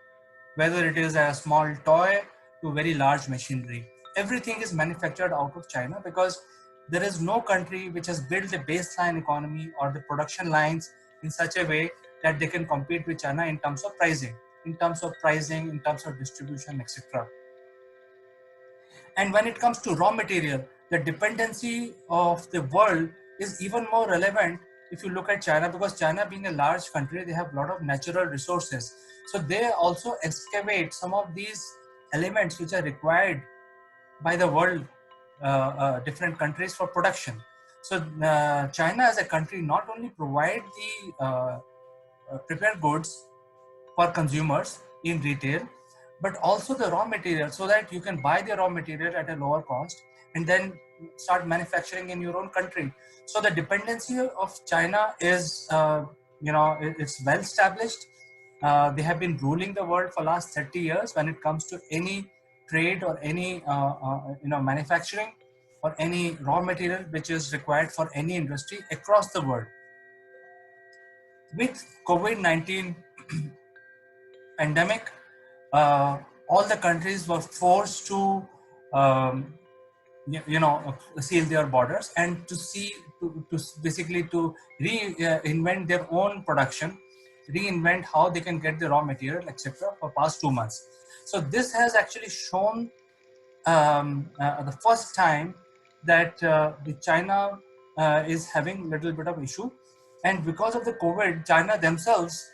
whether it is a small toy to very large machinery. Everything is manufactured out of China, because there is no country which has built a baseline economy or the production lines in such a way that they can compete with China in terms of pricing, in terms of distribution, etc. And when it comes to raw material, the dependency of the world is even more relevant if you look at China, because China, being a large country, they have a lot of natural resources. So they also excavate some of these elements which are required by the world, different countries for production. So China as a country not only provide the prepared goods for consumers in retail, but also the raw material, so that you can buy the raw material at a lower cost and then start manufacturing in your own country. So the dependency of China is, it's well established. They have been ruling the world for last 30 years when it comes to any trade or any manufacturing or any raw material which is required for any industry across the world. With COVID-19 pandemic, all the countries were forced to um, seal their borders and to basically to reinvent their own production, reinvent how they can get the raw material, etc., for past 2 months. So this has actually shown the first time that the China is having a little bit of issue, and because of the COVID, China themselves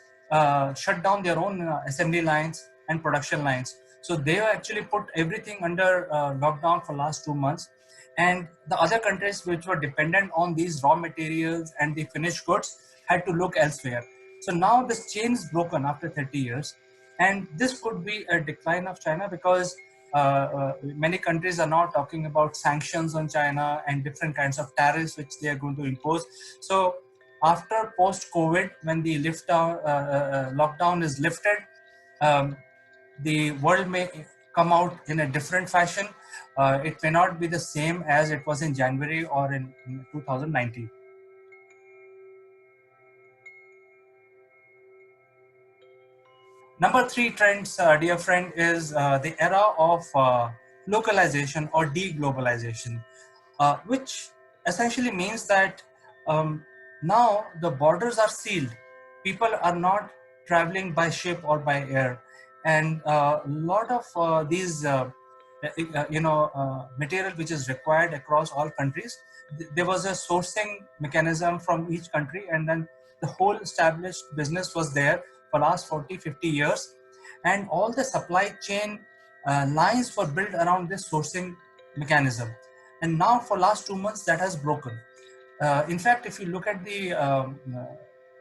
shut down their own assembly lines and production lines. So they actually put everything under lockdown for last 2 months, and the other countries which were dependent on these raw materials and the finished goods had to look elsewhere. So now this chain is broken after 30 years, and this could be a decline of China, because many countries are now talking about sanctions on China and different kinds of tariffs which they are going to impose. So after post-COVID, when the lockdown is lifted, um, the world may come out in a different fashion. It may not be the same as it was in January or in 2019. Number three trends, dear friend, is the era of localization or deglobalization, which essentially means that now the borders are sealed. People are not traveling by ship or by air, and a lot of these material which is required across all countries. There was a sourcing mechanism from each country, and then the whole established business was there for last 40-50 years, and all the supply chain lines were built around this sourcing mechanism. And now for last 2 months that has broken. In fact, if you look at the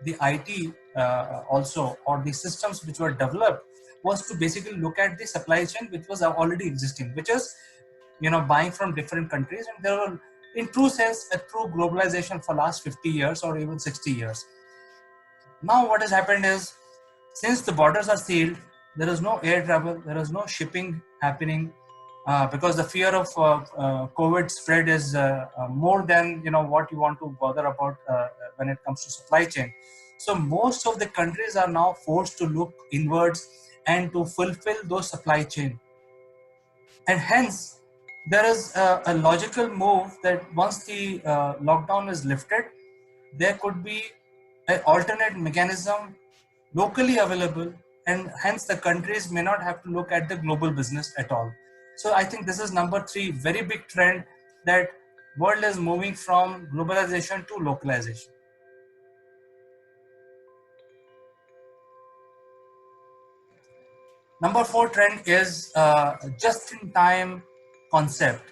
IT also, or the systems which were developed, was to basically look at the supply chain which was already existing, which is buying from different countries, and there were, in true sense, a true globalization for last 50 years or even 60 years. Now what has happened is, since the borders are sealed, there is no air travel, there is no shipping happening, because the fear of COVID spread is more than what you want to bother about when it comes to supply chain. So most of the countries are now forced to look inwards and to fulfill those supply chain, and hence there is a logical move that once the lockdown is lifted, there could be an alternate mechanism locally available, and hence the countries may not have to look at the global business at all. So I think this is number 3, very big trend, that world is moving from globalization to localization. Number 4 trend is just-in-time concept.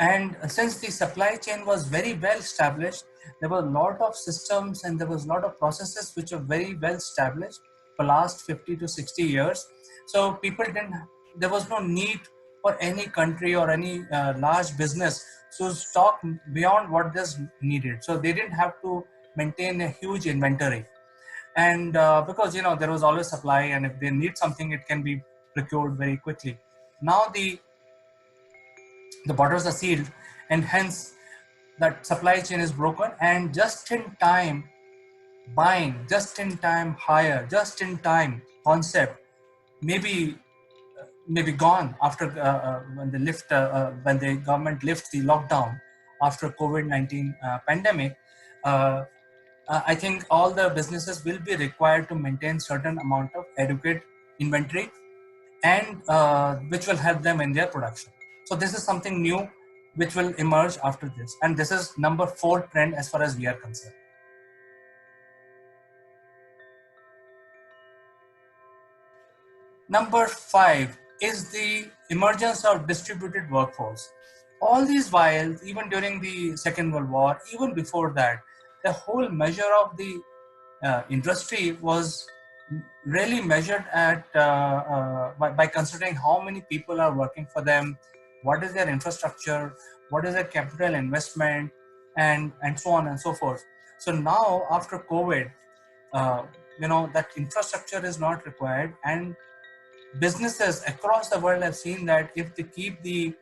And since the supply chain was very well established, there were a lot of systems and there was a lot of processes which were very well established for last 50 to 60 years. So people didn't, there was no need for any country or any large business to stock beyond what is needed. So they didn't have to maintain a huge inventory. And because there was always supply, and if they need something, it can be procured very quickly. Now the borders are sealed, and hence that supply chain is broken, and just in time buying, just in time hire, just in time concept maybe maybe gone after when the government lifts the lockdown after COVID-19 pandemic. uh, I think all the businesses will be required to maintain certain amount of adequate inventory, and which will help them in their production. So this is something new which will emerge after this, and this is number 4 trend as far as we are concerned. Number 5 is the emergence of distributed workforce. All these while, even during the Second World War, even before that, the whole measure of the industry was really measured at by considering how many people are working for them, what is their infrastructure, what is their capital investment, and so on and so forth. So now after COVID, that infrastructure is not required, and businesses across the world have seen that if they keep the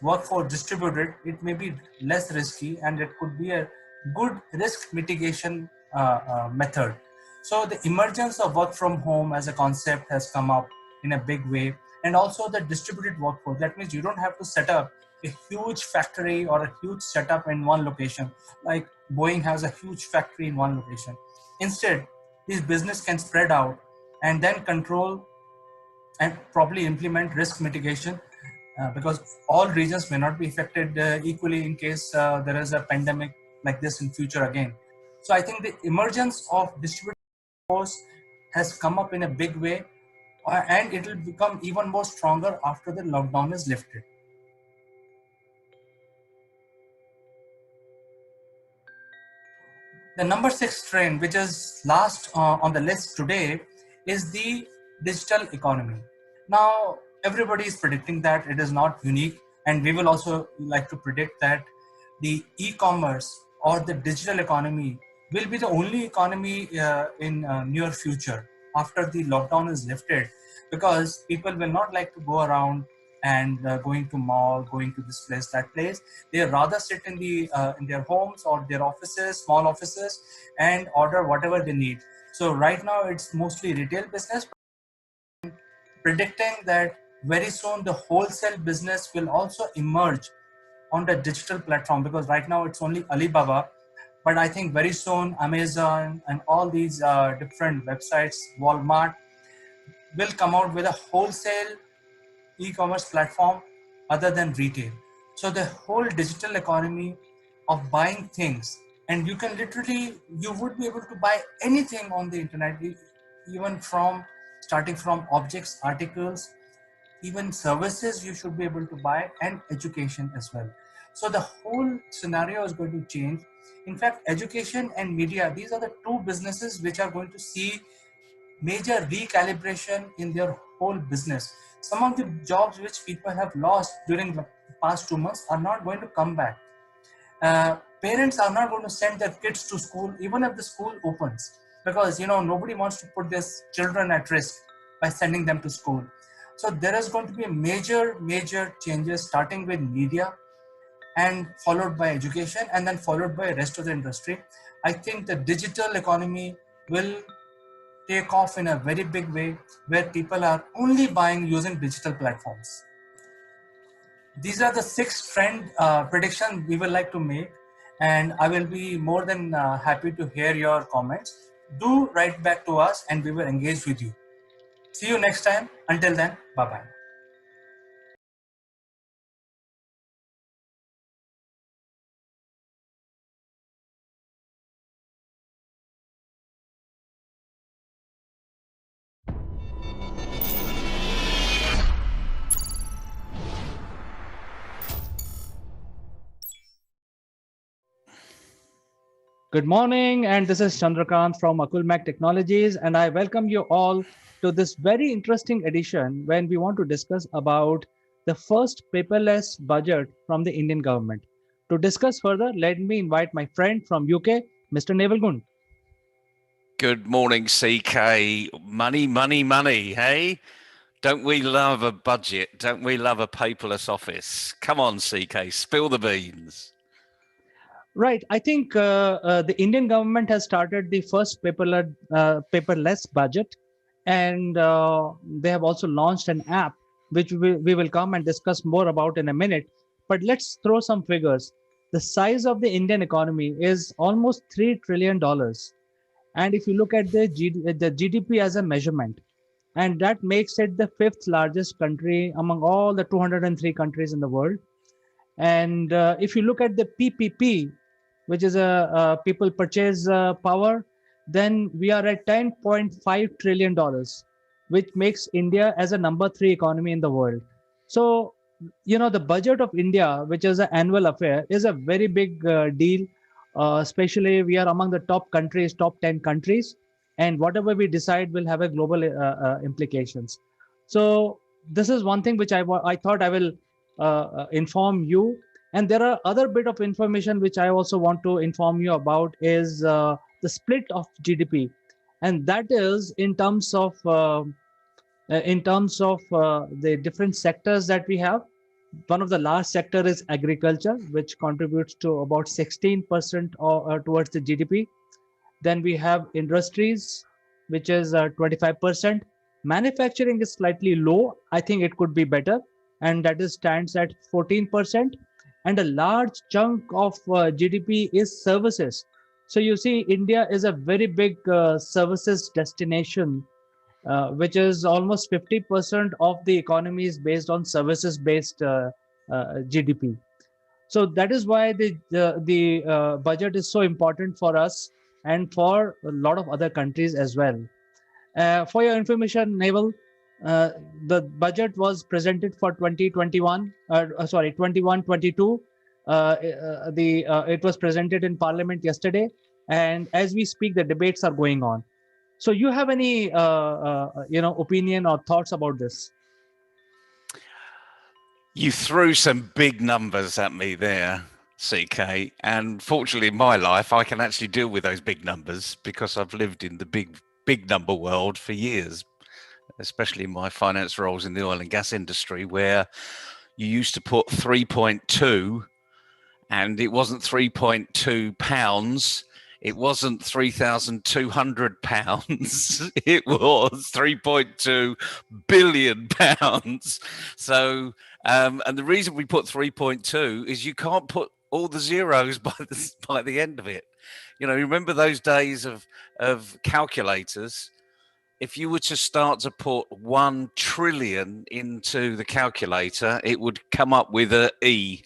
workforce distributed, it may be less risky, and it could be a good risk mitigation method. So the emergence of work from home as a concept has come up in a big way, and also the distributed workforce. That means you don't have to set up a huge factory or a huge setup in one location, like Boeing has a huge factory in one location. Instead, this business can spread out and then control and properly implement risk mitigation, because all regions may not be affected equally in case there is a pandemic like this in future again. So I think the emergence of distributed force has come up in a big way, and it will become even more stronger after the lockdown is lifted. The number 6 trend, which is last on the list today, is the digital economy. Now, everybody is predicting that it is not unique, and we will also like to predict that the e-commerce or the digital economy will be the only economy in near future after the lockdown is lifted, because people will not like to go around and going to mall, going to this place, that place. They rather sit in their homes or their offices, small offices, and order whatever they need. So right now it's mostly retail business, predicting that very soon the wholesale business will also emerge on the digital platform, because right now it's only Alibaba, but I think very soon Amazon and all these different websites, Walmart, will come out with a wholesale e-commerce platform other than retail. So the whole digital economy of buying things, and you can literally, you would be able to buy anything on the internet, even from starting from objects, articles, even services you should be able to buy, and education as well. So the whole scenario is going to change. In fact, education and media, these are the two businesses which are going to see major recalibration in their whole business. Some of the jobs which people have lost during the past 2 months are not going to come back. Parents are not going to send their kids to school even if the school opens, because nobody wants to put their children at risk by sending them to school. So there is going to be a major changes, starting with media and followed by education, and then followed by rest of the industry. I think the digital economy will take off in a very big way, where people are only buying using digital platforms. These are the 6 trend predictions we would like to make, and I will be more than happy to hear your comments. Do write back to us and we will engage with you. See you next time. Until then, bye-bye. Good morning, and this is Chandrakant from Akulmach Technologies, and I welcome you all to this very interesting edition when we want to discuss about the first paperless budget from the Indian government. To discuss further, let me invite my friend from UK, Mr. Nevalgund. Good morning, CK. Money, money, money, hey? Don't we love a budget? Don't we love a paperless office? Come on, CK, spill the beans. Right. I think the Indian government has started the first paperless budget, and they have also launched an app, which we will come and discuss more about in a minute. But let's throw some figures. The size of the Indian economy is almost $3 trillion, and if you look at the GDP as a measurement, and that makes it the fifth largest country among all the 203 countries in the world. And if you look at the PPP, which is a people purchase power, then we are at $10.5 trillion, which makes India as a number three economy in the world. So, the budget of India, which is an annual affair, is a very big deal. Especially, we are among the top countries, top 10 countries, and whatever we decide will have a global implications. So, this is one thing which I thought I will inform you. And there are other bit of information which I also want to inform you about is the split of GDP, and that is in terms of the different sectors that we have. One of the large sector is agriculture, which contributes to about 16% towards the GDP. Then we have industries, which is 25%. Manufacturing is slightly low. I think it could be better, and that is stands at 14%. And a large chunk of GDP is services. So you see, India is a very big services destination, which is almost 50% of the economy is based on services-based GDP. So that is why the budget is so important for us and for a lot of other countries as well. For your information, Naval, uh, the budget was presented for 2021. Sorry, 21-22. It was presented in Parliament yesterday, and as we speak, the debates are going on. So, you have any opinion or thoughts about this? You threw some big numbers at me there, CK. And fortunately, in my life, I can actually deal with those big numbers because I've lived in the big number world for years, especially in my finance roles in the oil and gas industry, where you used to put 3.2 and it wasn't 3.2 pounds. It wasn't 3,200 pounds. It was 3.2 billion pounds. So, and the reason we put 3.2 is you can't put all the zeros by the end of it. Remember those days of calculators? If you were to start to put 1 trillion into the calculator, it would come up with a E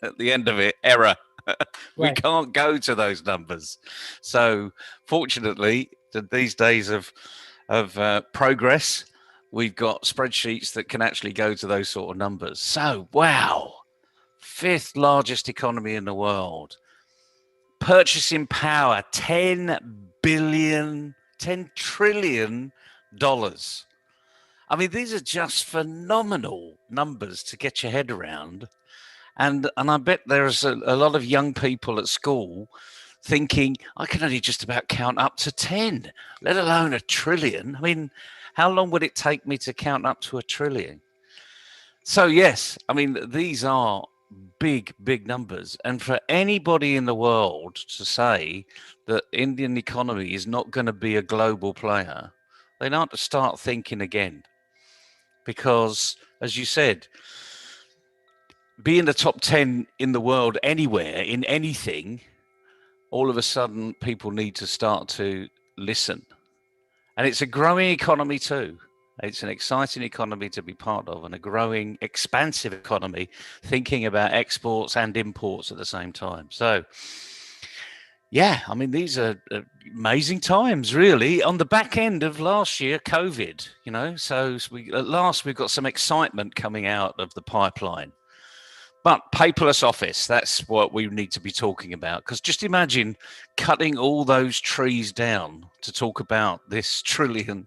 at the end of it, error. We Right. can't go to those numbers. So fortunately, these days of progress, we've got spreadsheets that can actually go to those sort of numbers. So wow, fifth largest economy in the world. Purchasing power, $10 trillion. I mean, these are just phenomenal numbers to get your head around. And I bet there's a lot of young people at school thinking, I can only just about count up to 10, let alone a trillion. I mean, how long would it take me to count up to a trillion? So, yes, I mean, these are big numbers. And for anybody in the world to say that Indian economy is not going to be a global player, they need to start thinking again. Because, as you said, being the top 10 in the world anywhere, in anything, all of a sudden people need to start to listen. And it's a growing economy too. It's an exciting economy to be part of, and a growing, expansive economy, thinking about exports and imports at the same time. So, yeah, I mean, these are amazing times, really, on the back end of last year, COVID, so at last we've got some excitement coming out of the pipeline. But paperless office, that's what we need to be talking about. Because just imagine cutting all those trees down to talk about this $3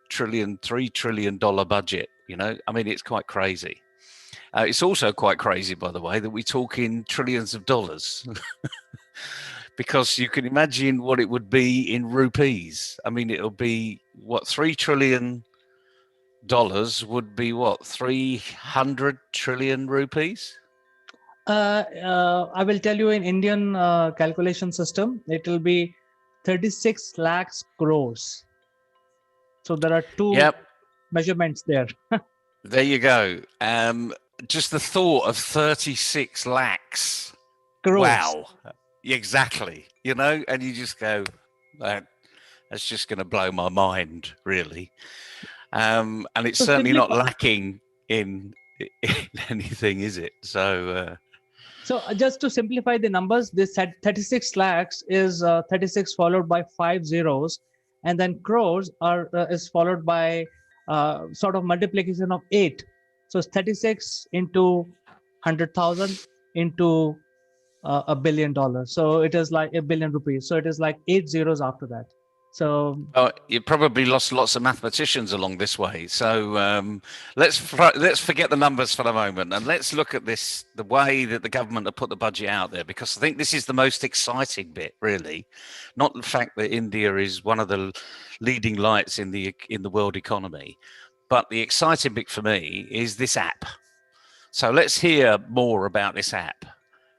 trillion budget. I mean, it's quite crazy. It's also quite crazy, by the way, that we talk in trillions of dollars. Because you can imagine what it would be in rupees. I mean, it'll be what, $3 trillion would be what, 300 trillion rupees? I will tell you in Indian calculation system, it will be 36 lakhs crores. So there are two Yep. measurements there. There you go. Just the thought of 36 lakhs. Crores. Wow. Exactly. And you just go, that's just going to blow my mind, really. And it's So certainly not simplify- lacking in anything, is it? So just to simplify the numbers, this 36 lakhs is 36 followed by 5 zeros, and then crores is followed by sort of multiplication of 8. So it's 36 into 100,000 into $1 billion. So it is like $1 billion rupees. So it is like 8 zeros after that. So you probably lost lots of mathematicians along this way. So let's forget the numbers for the moment, and let's look at the way that the government have put the budget out there, because I think this is the most exciting bit, really. Not the fact that India is one of the leading lights in the world economy, but the exciting bit for me is this app. So let's hear more about this app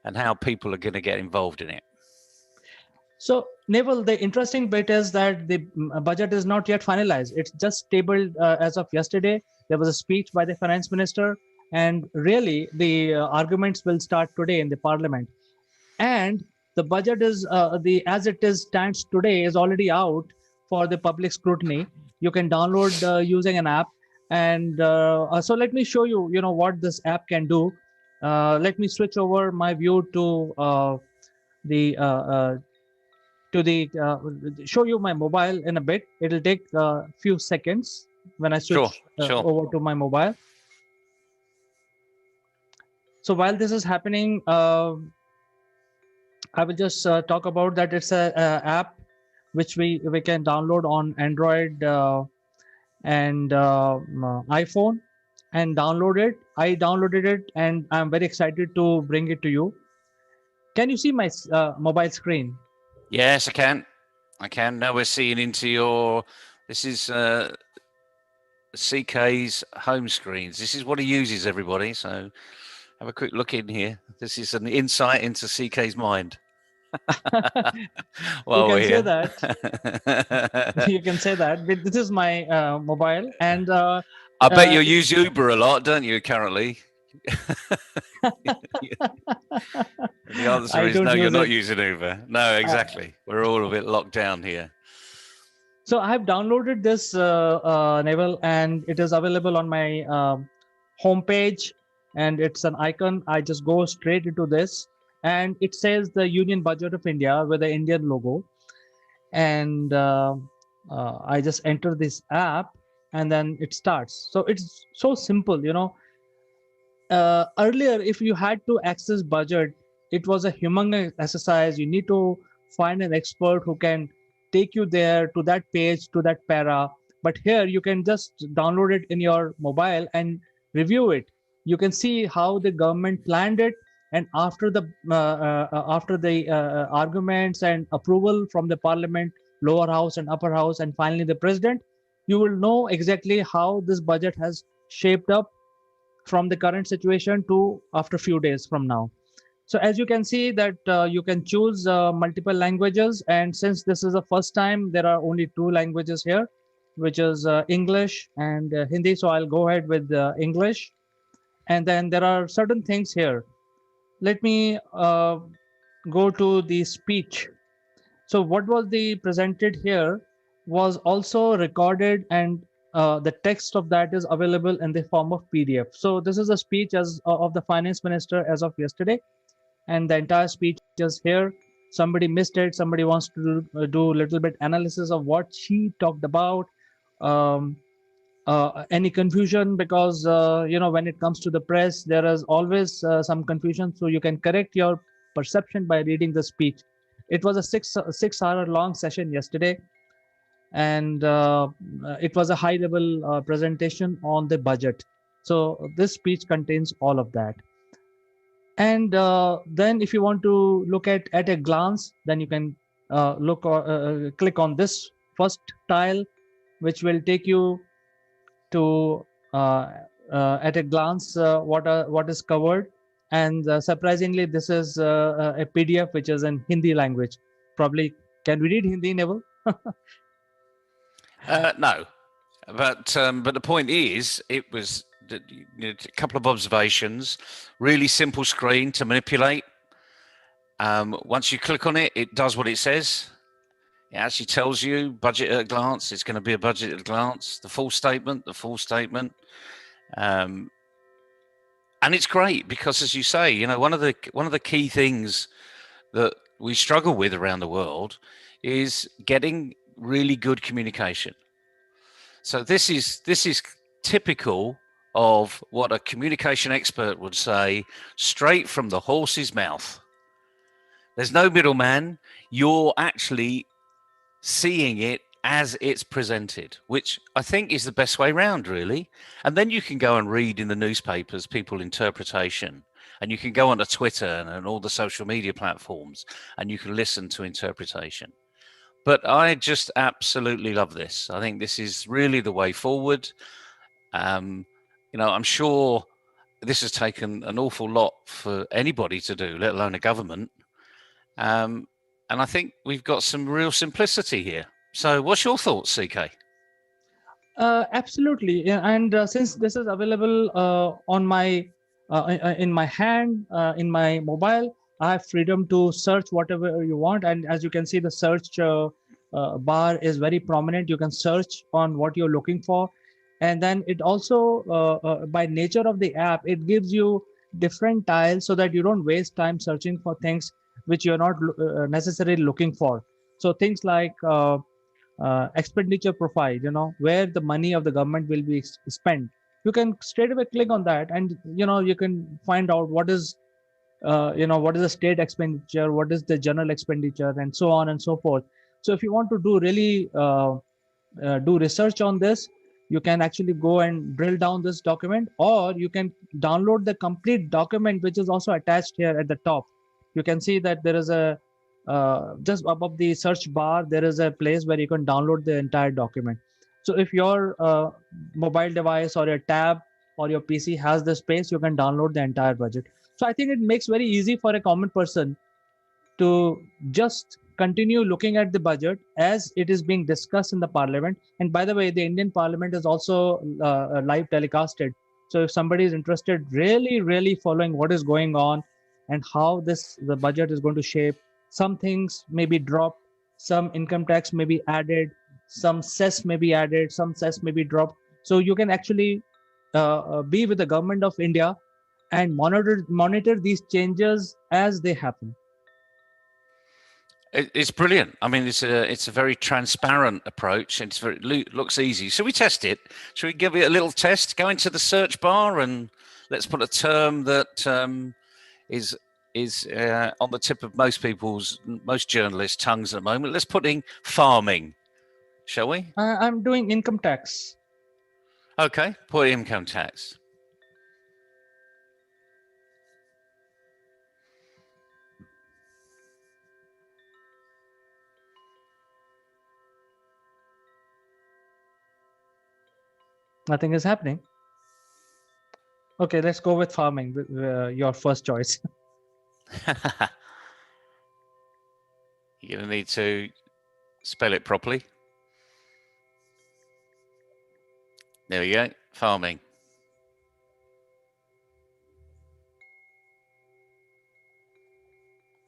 and how people are going to get involved in it. So, Naval, the interesting bit is that the budget is not yet finalized. It's just tabled as of yesterday. There was a speech by the finance minister, and really the arguments will start today in the parliament. And the budget is as it is stands today is already out for the public scrutiny. You can download using an app, and so let me show you, what this app can do. Let me switch over my view to the show you my mobile in a bit. It'll take a few seconds when I switch Sure. over to my mobile. So while this is happening, I will just talk about that. It's a app which we can download on Android and iPhone, and download it. I downloaded it, and I'm very excited to bring it to you. Can you see my mobile screen? Yes, I can. Now we're seeing into your. This is CK's home screens. This is what he uses, everybody. So have a quick look in here. This is an insight into CK's mind. You can say that. You can say that. But this is my mobile, and I bet you use Uber a lot, don't you, currently? The answer is no, you're not using Uber. No, exactly. We're all a bit locked down here. So I have downloaded this, Naval, and it is available on my homepage, and it's an icon. I just go straight into this, and it says the Union Budget of India with the Indian logo. And I just enter this app, and then it starts. So it's so simple, earlier, if you had to access budget, it was a humongous exercise. You need to find an expert who can take you there to that page, to that para. But here you can just download it in your mobile and review it. You can see how the government planned it, and after the arguments and approval from the parliament, lower house and upper house, and finally the president, you will know exactly how this budget has shaped up from the current situation to after a few days from now. So as you can see that you can choose multiple languages, and since this is the first time, there are only two languages here, which is English and Hindi. So I'll go ahead with English, and then there are certain things here. Let me go to the speech. So what was the presented here was also recorded, and the text of that is available in the form of PDF. So this is a speech of the finance minister as of yesterday, and the entire speech is here. Somebody missed it. Somebody wants to do a little bit analysis of what she talked about. any confusion, because when it comes to the press, there is always some confusion. So you can correct your perception by reading the speech. It was a 6 hour long session yesterday, and it was a high level presentation on the budget. So this speech contains all of that. And then if you want to look at a glance, then you can click on this first tile, which will take you to at a glance what is covered. And surprisingly, this is a PDF which is in Hindi language. Probably, can we read Hindi, Neville? No, but the point is, it was a couple of observations. Really simple screen to manipulate. Once you click on it, it does what it says. It actually tells you budget at a glance. It's going to be a budget at a glance. The full statement. And it's great because, as you say, one of the key things that we struggle with around the world is getting really good communication. So this is typical of what a communication expert would say, straight from the horse's mouth. There's no middleman. You're actually seeing it as it's presented, which I think is the best way round, really. And then you can go and read in the newspapers people interpretation, and you can go onto Twitter and all the social media platforms, and you can listen to interpretation. But I just absolutely love this. I think this is really the way forward. I'm sure this has taken an awful lot for anybody to do, let alone a government. And I think we've got some real simplicity here. So what's your thoughts, CK? Absolutely. Yeah, and since this is available on my in my hand, in my mobile, I have freedom to search whatever you want. And as you can see, the search bar is very prominent. You can search on what you're looking for. And then it also, by nature of the app, it gives you different tiles so that you don't waste time searching for things which you're not necessarily looking for. So things like expenditure profile, where the money of the government will be spent. You can straight away click on that, and you can find out what is what is the state expenditure, what is the general expenditure, and so on and so forth. So if you want to do really do research on this, you can actually go and drill down this document, or you can download the complete document, which is also attached here at the top. You can see that there is a just above the search bar, there is a place where you can download the entire document. So if your mobile device or your tab or your PC has the space, you can download the entire budget. So I think it makes very easy for a common person to just continue looking at the budget as it is being discussed in the parliament. And by the way, the Indian parliament is also live telecasted. So if somebody is interested, really following what is going on and how the budget is going to shape, some things may be dropped, some income tax may be added, some cess may be added, some cess may be dropped. So you can actually be with the government of India and monitor these changes as they happen. It's brilliant. I mean, it's a very transparent approach. It's looks easy. Should we test it? Should we give it a little test? Go into the search bar and let's put a term that is on the tip of most journalists' tongues at the moment. Let's put in farming, shall we? I'm doing income tax. Okay, put income tax. Nothing is happening. Okay, let's go with farming, your first choice. You're going to need to spell it properly. There we go, farming.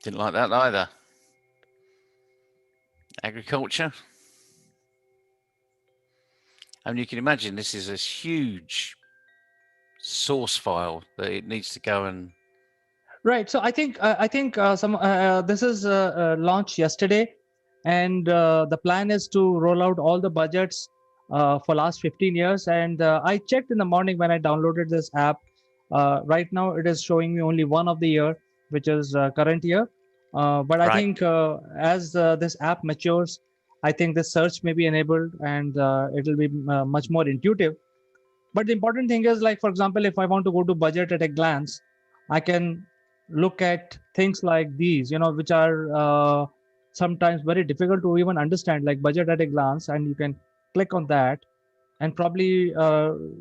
Didn't like that either. Agriculture. And you can imagine this is a huge source file that it needs to go and. Right. So I think this is launched yesterday, and the plan is to roll out all the budgets for last 15 years. And I checked in the morning when I downloaded this app. Right now, it is showing me only one of the year, which is current year. But I Right. think as this app matures, I think the search may be enabled and it will be much more intuitive. But the important thing is, like, for example, if I want to go to budget at a glance, I can look at things like these, which are sometimes very difficult to even understand, like budget at a glance, and you can click on that and probably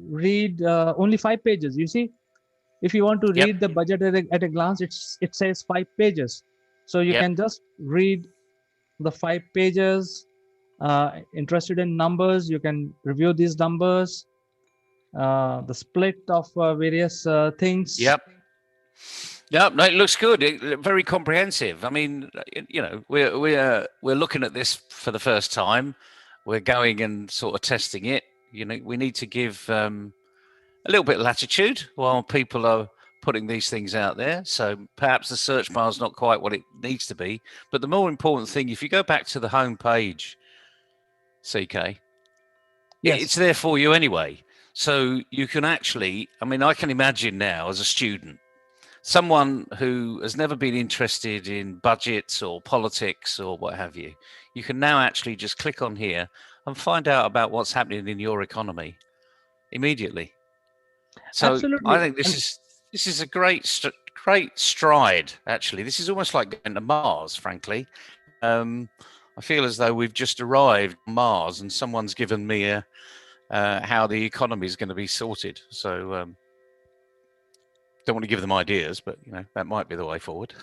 read only 5 pages. You see, if you want to Yep. read the budget at a glance, it says 5 pages. So you Yep. can just read the 5 pages. Interested in numbers, you can review these numbers, the split of various things. Yep. Yep. No, it looks good. Very comprehensive. I mean, we're looking at this for the first time. We're going and sort of testing it. We need to give a little bit of latitude while people are putting these things out there. So perhaps the search bar is not quite what it needs to be. But the more important thing, if you go back to the home page, CK, it's Yes, there for you anyway. So you can actually, I mean, I can imagine now as a student, someone who has never been interested in budgets or politics or what have you, you can now actually just click on here and find out about what's happening in your economy immediately. So I absolutely. think And this is a great stride. Actually, this is almost like going to Mars. Frankly, I feel as though we've just arrived on Mars, and someone's given me how the economy is going to be sorted. So don't want to give them ideas, but that might be the way forward.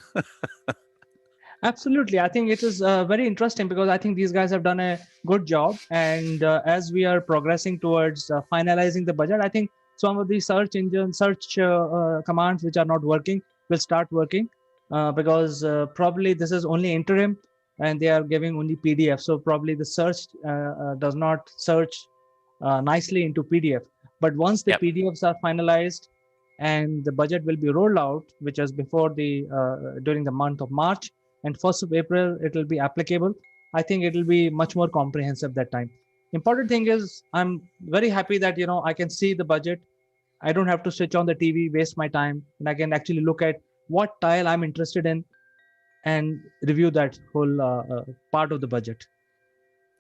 absolutely, I think it is very interesting because I think these guys have done a good job. And as we are progressing towards finalizing the budget, I think some of the search commands which are not working will start working, because probably this is only interim and they are giving only PDF. So probably the search does not search nicely into PDF. But once the Yep. PDFs are finalized and the budget will be rolled out, which is before the during the month of March, and 1st of April it will be applicable. I think it will be much more comprehensive that time. Important thing is I'm very happy that I can see the budget. I don't have to switch on the TV, waste my time, and I can actually look at what tile I'm interested in and review that whole part of the budget.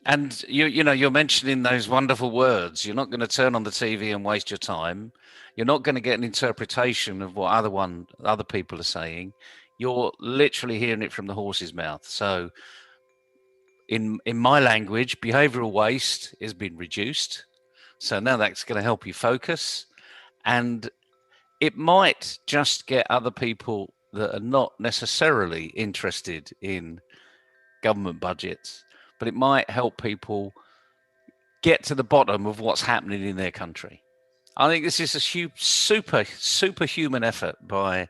And you're mentioning those wonderful words. You're not going to turn on the TV and waste your time. You're not going to get an interpretation of what other people are saying. You're literally hearing it from the horse's mouth. So in my language, behavioral waste has been reduced. So now that's going to help you focus. And it might just get other people that are not necessarily interested in government budgets, but it might help people get to the bottom of what's happening in their country. I think this is a superhuman effort by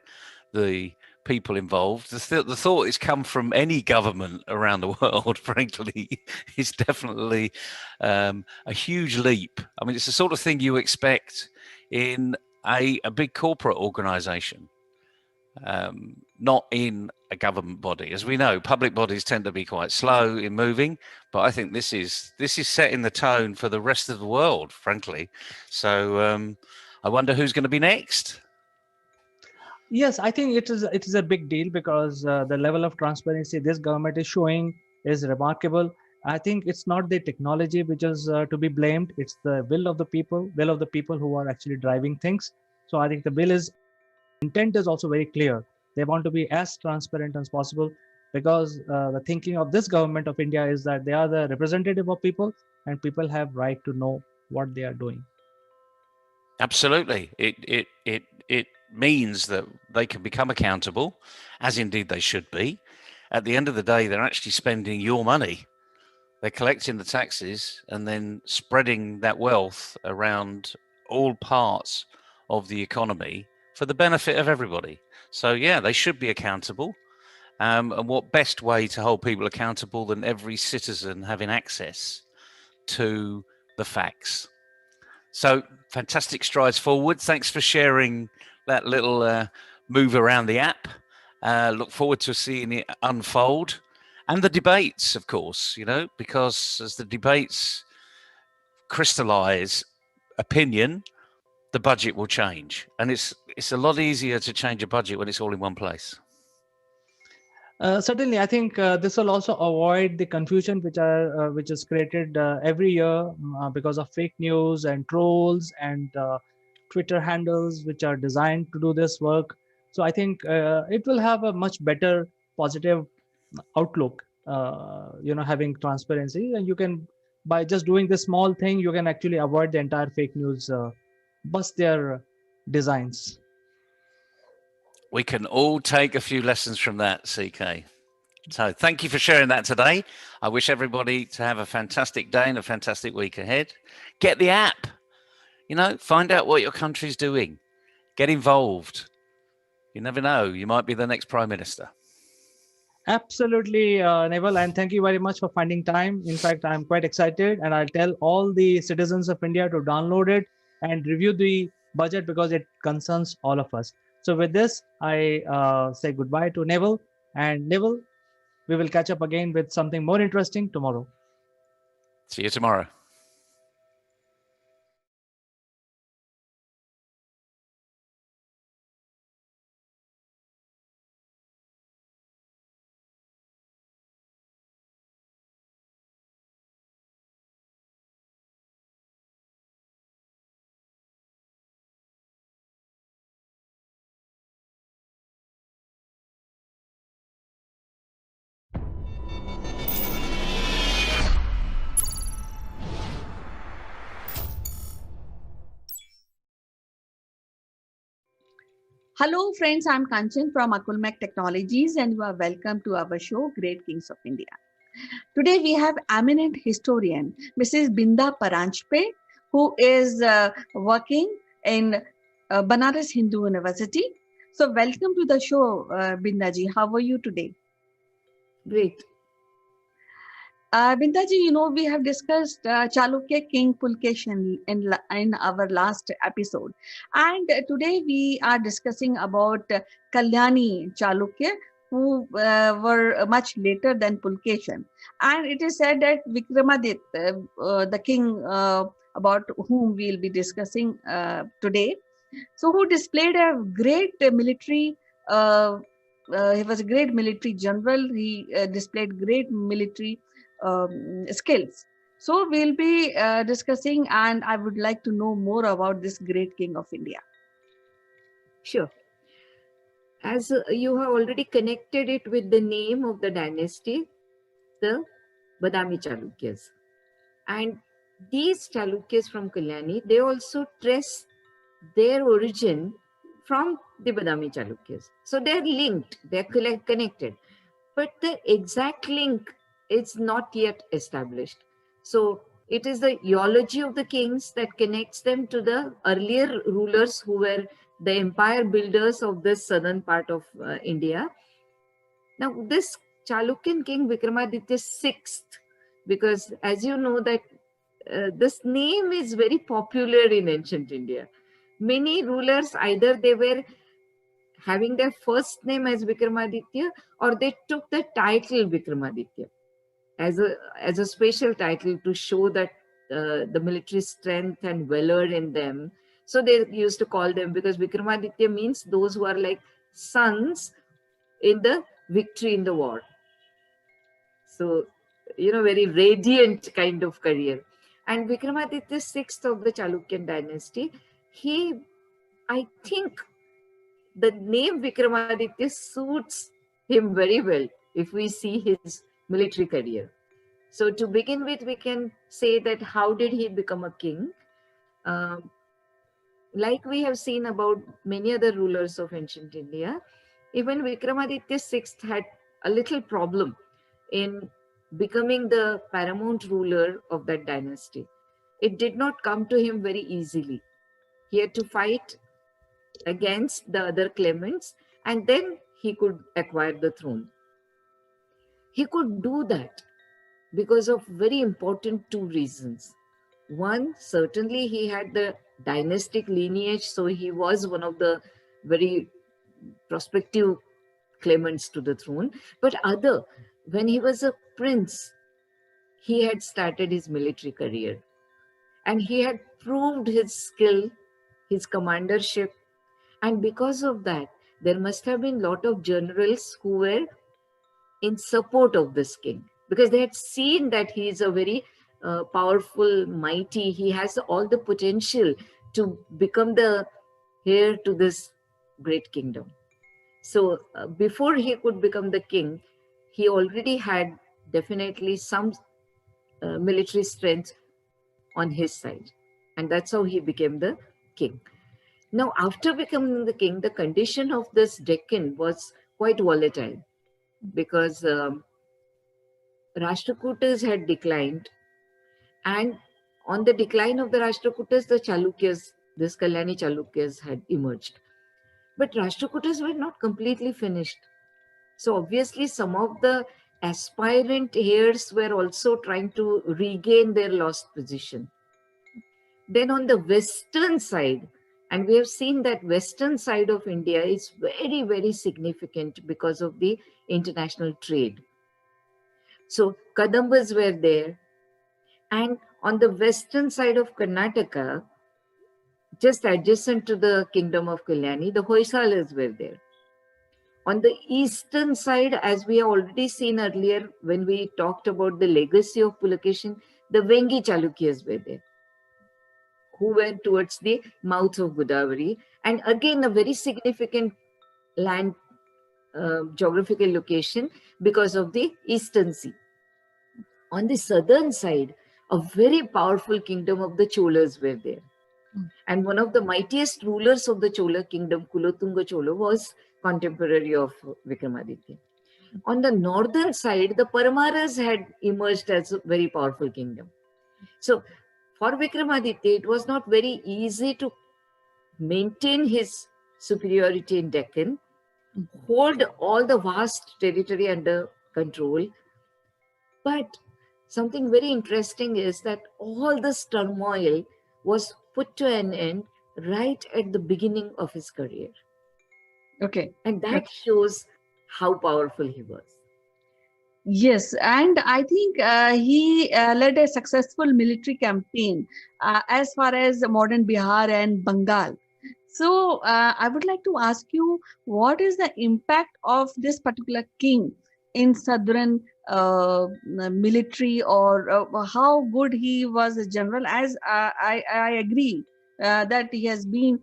the people involved. The thought has come from any government around the world, frankly, is definitely a huge leap. I mean, it's the sort of thing you expect in a big corporate organization. Not in a government body. As we know, public bodies tend to be quite slow in moving, but I think this is setting the tone for the rest of the world, frankly. So I wonder who's going to be next. Yes, I think it is a big deal because the level of transparency this government is showing is remarkable. I think it's not the technology which is to be blamed; it's the will of the people who are actually driving things. So I think the bill is intent is also very clear. They want to be as transparent as possible because the thinking of this government of India is that they are the representative of people and people have right to know what they are doing. Absolutely, it means that they can become accountable, as indeed they should be. At the end of the day, they're actually spending your money. They're collecting the taxes and then spreading that wealth around all parts of the economy for the benefit of everybody. So, yeah, they should be accountable. And what best way to hold people accountable than every citizen having access to the facts? So, fantastic strides forward. Thanks for sharing that little move around the app. Look forward to seeing it unfold. And the debates, of course, because as the debates crystallize opinion, the budget will change. And it's a lot easier to change a budget when it's all in one place. Certainly, I think this will also avoid the confusion which is created every year because of fake news and trolls and Twitter handles which are designed to do this work. So I think it will have a much better positive outlook. Having transparency, and you can, by just doing this small thing, you can actually avoid the entire fake news bust their designs. We can all take a few lessons from that, CK. So thank you for sharing that today. I wish everybody to have a fantastic day and a fantastic week ahead. Get the app, find out what your country's doing. Get involved. You never know, you might be the next Prime Minister. Absolutely, Neville, and thank you very much for finding time. In fact, I'm quite excited, and I'll tell all the citizens of India to download it and review the budget because it concerns all of us. So with this, I say goodbye to Neville, and Neville, we will catch up again with something more interesting tomorrow. See you tomorrow. Hello, friends. I'm Kanchan from Akulmach Technologies, and you are welcome to our show, Great Kings of India. Today, we have eminent historian, Mrs. Binda Paranjpe, who is working in Banaras Hindu University. So, welcome to the show, Binda ji. How are you today? Great. Binda ji, we have discussed Chalukya King Pulkesh in our last episode. And today we are discussing about Kalyani Chalukya, who were much later than Pulkeshan. And it is said that Vikramaditya, the king about whom we will be discussing today, so who displayed a great military he was a great military general. He displayed great military skills. So we'll be discussing, and I would like to know more about this great king of India. Sure. As you have already connected it with the name of the dynasty, the Badami Chalukyas. And these Chalukyas from Kalyani, they also trace their origin from the Badami Chalukyas. So they're linked, they're connected. But the exact link is not yet established. So it is the eulogy of the kings that connects them to the earlier rulers who were the empire builders of this southern part of India. Now, this Chalukyan king Vikramaditya VI, because as you know that this name is very popular in ancient India. Many rulers, either they were having their first name as Vikramaditya, or they took the title Vikramaditya as a special title to show that the military strength and valor in them. So they used to call them, because Vikramaditya means those who are like sons in the victory in the war. So, very radiant kind of career. And Vikramaditya VI of the Chalukyan dynasty, I think the name Vikramaditya suits him very well if we see his military career. So to begin with, we can say that how did he become a king? Like we have seen about many other rulers of ancient India, even Vikramaditya VI had a little problem in becoming the paramount ruler of that dynasty. It did not come to him very easily. He had to fight against the other claimants, and then he could acquire the throne. He could do that because of very important two reasons. One, certainly he had the dynastic lineage, so he was one of the very prospective claimants to the throne. But other, when he was a prince, he had started his military career. And he had proved his skill, his commandership. And because of that, there must have been a lot of generals who were in support of this king, because they had seen that he is a very powerful, mighty, he has all the potential to become the heir to this great kingdom. So before he could become the king, he already had definitely some military strength on his side. And that's how he became the king. Now, after becoming the king, the condition of this Deccan was quite volatile, because Rashtrakutas had declined, and on the decline of the Rashtrakutas, the Chalukyas, this Kalyani Chalukyas had emerged. But Rashtrakutas were not completely finished. So obviously some of the aspirant heirs were also trying to regain their lost position. Then on the western side, and we have seen that western side of India is very, very significant because of the international trade. So Kadambas were there. And on the western side of Karnataka, just adjacent to the kingdom of Kalyani, the Hoysalas were there. On the eastern side, as we have already seen earlier when we talked about the legacy of Pulakeshin, the Vengi Chalukyas were there, who were towards the mouth of Godavari. And again, a very significant land geographical location because of the eastern sea. On the southern side, a very powerful kingdom of the Cholas were there. And one of the mightiest rulers of the Chola kingdom, Kulotunga Chola, was contemporary of Vikramaditya. On the northern side, the Paramaras had emerged as a very powerful kingdom. So for Vikramaditya, it was not very easy to maintain his superiority in Deccan, hold all the vast territory under control. But something very interesting is that all this turmoil was put to an end right at the beginning of his career. Okay. And that shows how powerful he was. Yes, and I think he led a successful military campaign as far as modern Bihar and Bengal. So I would like to ask you, what is the impact of this particular king in southern military, or how good he was a general? As I agree that he has been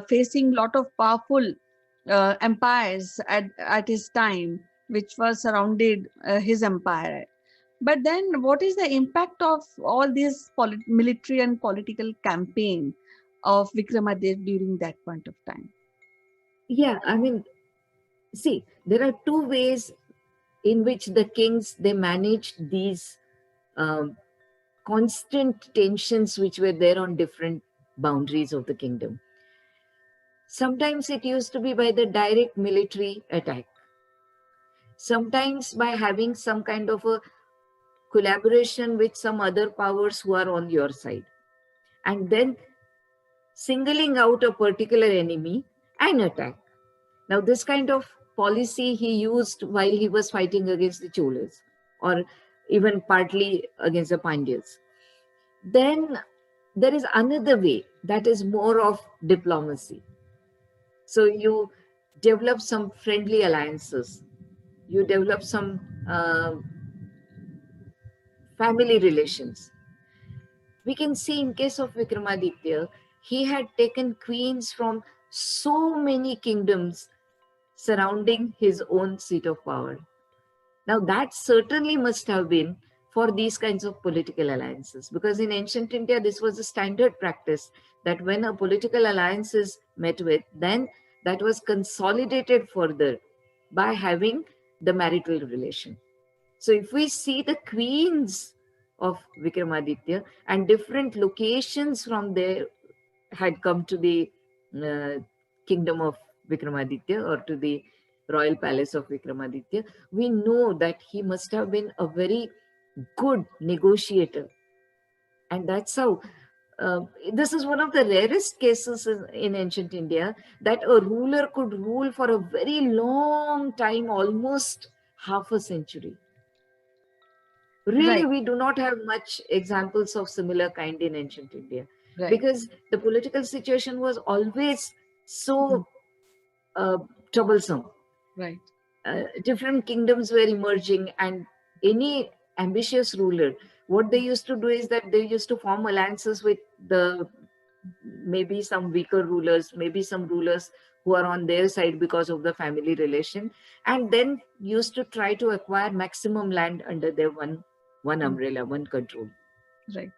facing a lot of powerful empires at his time, which was surrounded his empire. But then, what is the impact of all this military and political campaign of Vikramaditya during that point of time? Yeah, I mean, see, there are two ways in which the kings, they managed these um, constant tensions which were there on different boundaries of the kingdom. Sometimes it used to be by the direct military attack. Sometimes by having some kind of a collaboration with some other powers who are on your side. And then singling out a particular enemy and attack. Now, this kind of policy he used while he was fighting against the Cholas, or even partly against the Pandyas. Then there is another way that is more of diplomacy. So you develop some friendly alliances, you develop some family relations. We can see in case of Vikramaditya, he had taken queens from so many kingdoms surrounding his own seat of power. Now that certainly must have been for these kinds of political alliances, because in ancient India, this was a standard practice that when a political alliance is met with, then that was consolidated further by having the marital relation. So if we see the queens of Vikramaditya and different locations from there had come to the uh, kingdom of Vikramaditya or to the royal palace of Vikramaditya, we know that he must have been a very good negotiator. And that's how, this is one of the rarest cases in ancient India that a ruler could rule for a very long time, almost half a century. Really, Right. we do not have much examples of similar kind in ancient India, Right. because the political situation was always Mhm. so uh, troublesome. Right. Different kingdoms were emerging, and any ambitious ruler, what they used to do is that they used to form alliances with the maybe some weaker rulers, maybe some rulers who are on their side because of the family relation, and then used to try to acquire maximum land under their one Mm. umbrella, one control. Right.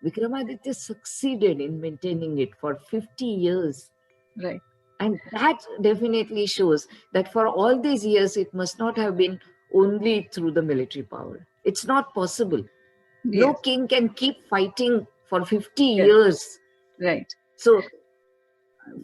Vikramaditya succeeded in maintaining it for 50 years. Right. And that definitely shows that for all these years, it must not have been only through the military power. It's not possible. No Yes. king can keep fighting for 50 Yes. years. Right. So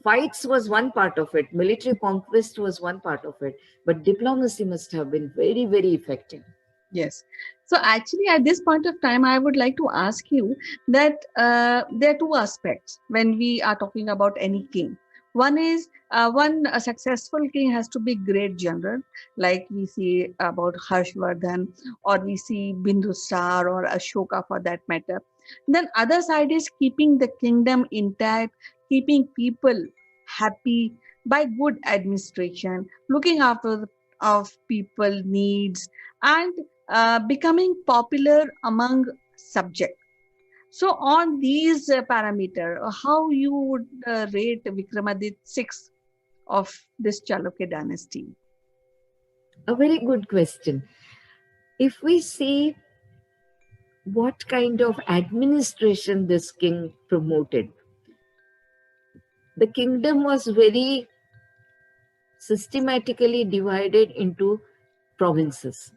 fights was one part of it, military conquest was one part of it, but diplomacy must have been very, very effective. Yes. So actually, at this point of time, I would like to ask you that there are two aspects when we are talking about any king. One is one a successful king has to be great general, like we see about Harshvardhan, or we see Bindusar or Ashoka for that matter. Then other side is keeping the kingdom intact, keeping people happy by good administration, looking after of people needs, and becoming popular among subject. So on these parameter, how you would rate Vikramaditya 6 of this Chalukya dynasty? A very good question. If we see what kind of administration this king promoted, the kingdom was very systematically divided into provinces.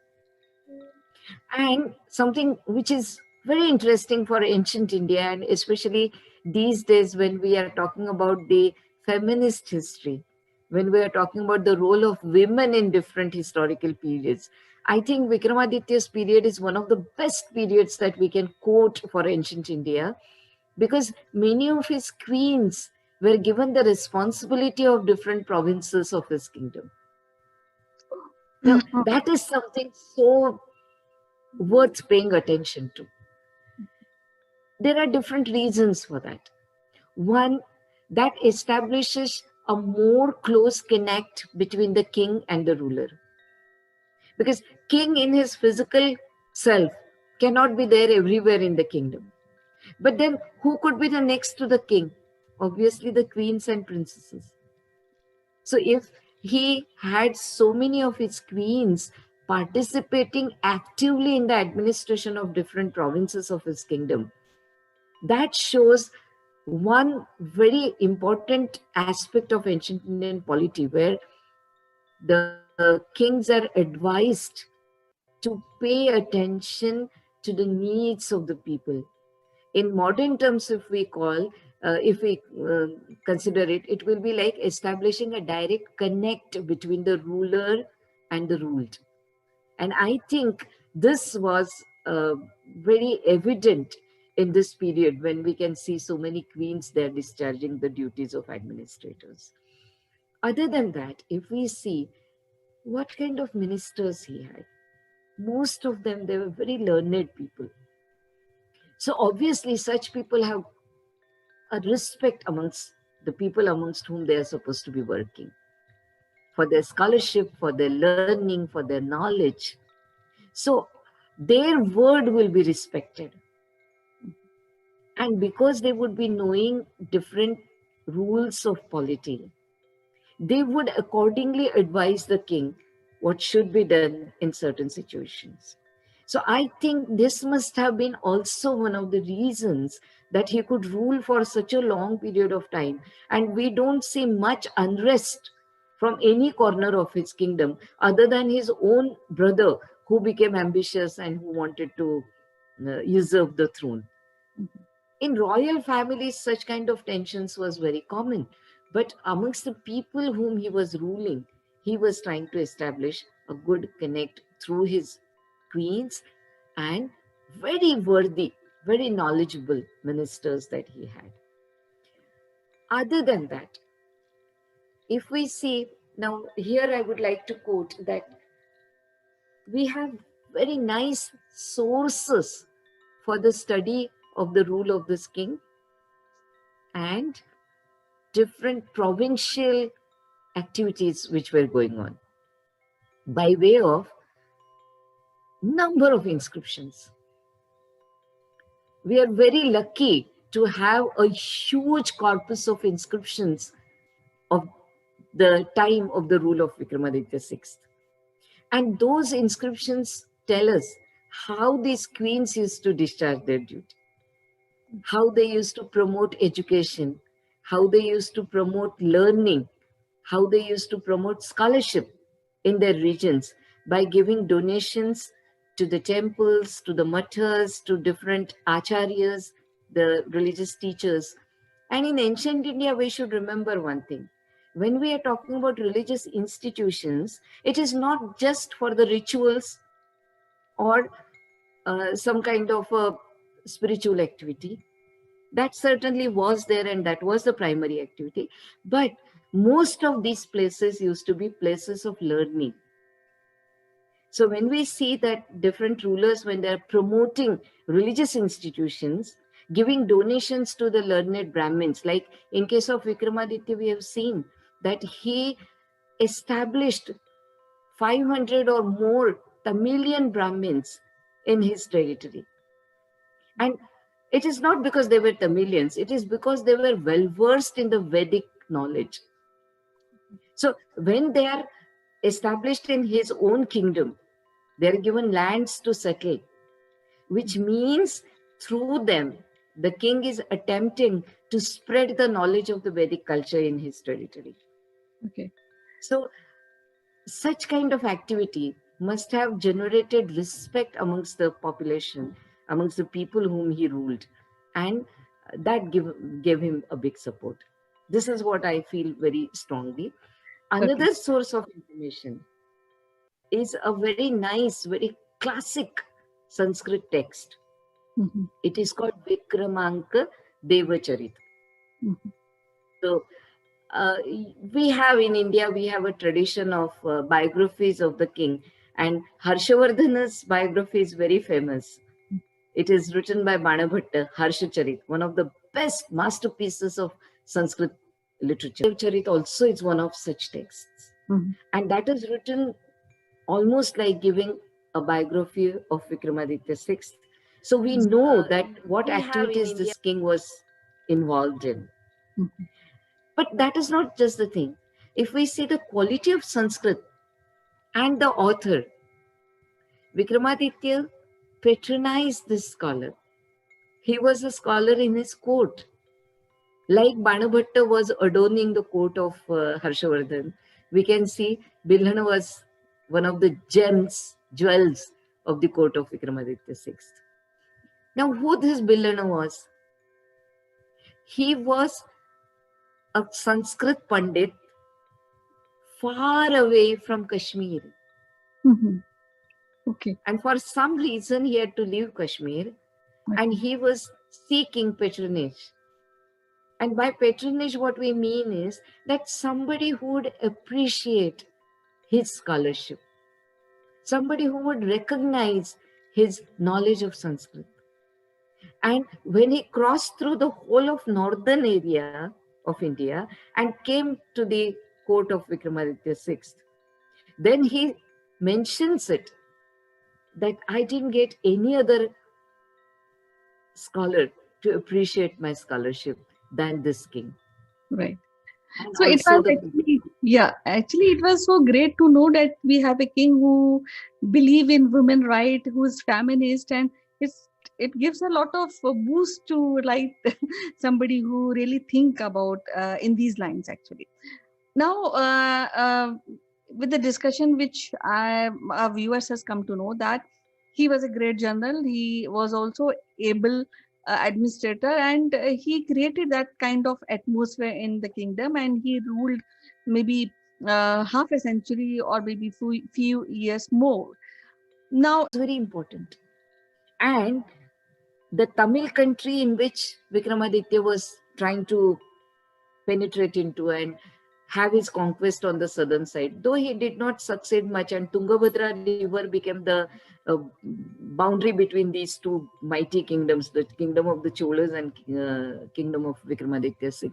And something which is very interesting for ancient India, and especially these days when we are talking about the feminist history, when we are talking about the role of women in different historical periods, I think Vikramaditya's period is one of the best periods that we can quote for ancient India, because many of his queens were given the responsibility of different provinces of his kingdom. Now, Mhm. that is something so worth paying attention to. There are different reasons for that. One, that establishes a more close connect between the king and the ruler. Because king in his physical self cannot be there everywhere in the kingdom. But then who could be the next to the king? Obviously the queens and princesses. So if he had so many of his queens participating actively in the administration of different provinces of his kingdom, that shows one very important aspect of ancient Indian polity, where the kings are advised to pay attention to the needs of the people. In modern terms, if we consider it, it will be like establishing a direct connect between the ruler and the ruled. And I think this was very evident in this period when we can see so many queens there discharging the duties of administrators. Other than that, if we see what kind of ministers he had, most of them, they were very learned people. So obviously such people have a respect amongst the people amongst whom they are supposed to be working, for their scholarship, for their learning, for their knowledge. So their word will be respected. And because they would be knowing different rules of polity, they would accordingly advise the king what should be done in certain situations. So I think this must have been also one of the reasons that he could rule for such a long period of time. And we don't see much unrest from any corner of his kingdom other than his own brother, who became ambitious and who wanted to usurp the throne. In royal families, such kind of tensions was very common. But amongst the people whom he was ruling, he was trying to establish a good connect through his queens and very worthy, very knowledgeable ministers that he had. Other than that, if we see, now here I would like to quote that we have very nice sources for the study of the rule of this king and different provincial activities which were going on by way of number of inscriptions. We are very lucky to have a huge corpus of inscriptions of the time of the rule of Vikramaditya VI. And those inscriptions tell us how these queens used to discharge their duty, how they used to promote education, how they used to promote learning, how they used to promote scholarship in their regions by giving donations to the temples, to the mathas, to different acharyas, the religious teachers. And in ancient India, we should remember one thing. When we are talking about religious institutions, it is not just for the rituals or some kind of a spiritual activity. That certainly was there and that was the primary activity. But most of these places used to be places of learning. So when we see that different rulers, when they're promoting religious institutions, giving donations to the learned Brahmins, like in case of Vikramaditya, we have seen that he established 500 or more Tamilian Brahmins in his territory. And it is not because they were Tamilians, it is because they were well versed in the Vedic knowledge. So when they are established in his own kingdom, they are given lands to settle, which means through them, the king is attempting to spread the knowledge of the Vedic culture in his territory. Okay. So such kind of activity must have generated respect amongst the population, amongst the people whom he ruled, and that gave him a big support. This is what I feel very strongly. Another Okay. source of information is a very nice, very classic Sanskrit text. Mhm. It is called Vikramanka Devacharit. Mhm. So we have in India, we have a tradition of biographies of the king, and Harshavardhana's biography is very famous. It is written by Banabhatta, Harshacharit, one of the best masterpieces of Sanskrit literature. Charit also is one of such texts. Mhm. And that is written almost like giving a biography of Vikramaditya VI. So we know that what activities this king was involved in. Mhm. But that is not just the thing. If we see the quality of Sanskrit and the author, Vikramaditya patronized this scholar. He was a scholar in his court. Like Banabhatta was adorning the court of Harshavardhan, we can see Bilhana was one of the gems, jewels of the court of Vikramaditya VI. Now, who this Bilhana was? He was a Sanskrit Pandit far away from Kashmir. Mhm. Okay. And for some reason, he had to leave Kashmir and he was seeking patronage. And by patronage, what we mean is that somebody who would appreciate his scholarship, somebody who would recognize his knowledge of Sanskrit. And when he crossed through the whole of northern area of India and came to the court of Vikramaditya VI, then he mentions it that I didn't get any other scholar to appreciate my scholarship than this king. Right. And So it also was the actually, yeah, actually it was so great to know that we have a king who believe in women right, who is feminist, and it's it gives a lot of boost to like somebody who really think about in these lines actually. Now, with the discussion which our viewers has come to know that he was a great general, he was also able administrator, and he created that kind of atmosphere in the kingdom, and he ruled maybe half a century or maybe few years more. Now, it's very important. And the Tamil country in which Vikramaditya was trying to penetrate into and have his conquest on the southern side, though he did not succeed much, and Tungabhadra river became the uh, boundary between these two mighty kingdoms, the kingdom of the Cholas and kingdom of Vikramaditya VI.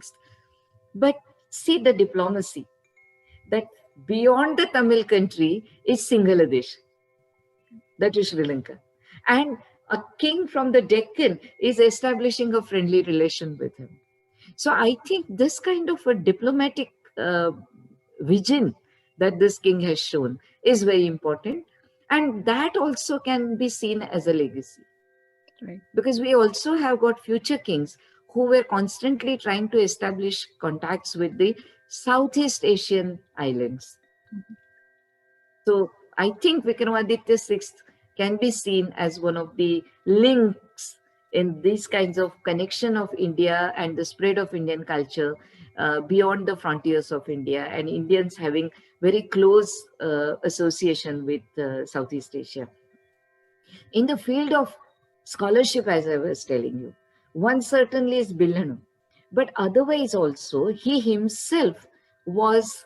But see the diplomacy, that beyond the Tamil country is Singaladesh, that is Sri Lanka. And a king from the Deccan is establishing a friendly relation with him. So I think this kind of a diplomatic vision that this king has shown is very important. And that also can be seen as a legacy. Right. Because we also have got future kings who were constantly trying to establish contacts with the Southeast Asian islands. So I think Vikramaditya VI can be seen as one of the links in these kinds of connection of India and the spread of Indian culture beyond the frontiers of India, and Indians having very close association with Southeast Asia. In the field of scholarship, as I was telling you, one certainly is Billanu, but otherwise also he himself was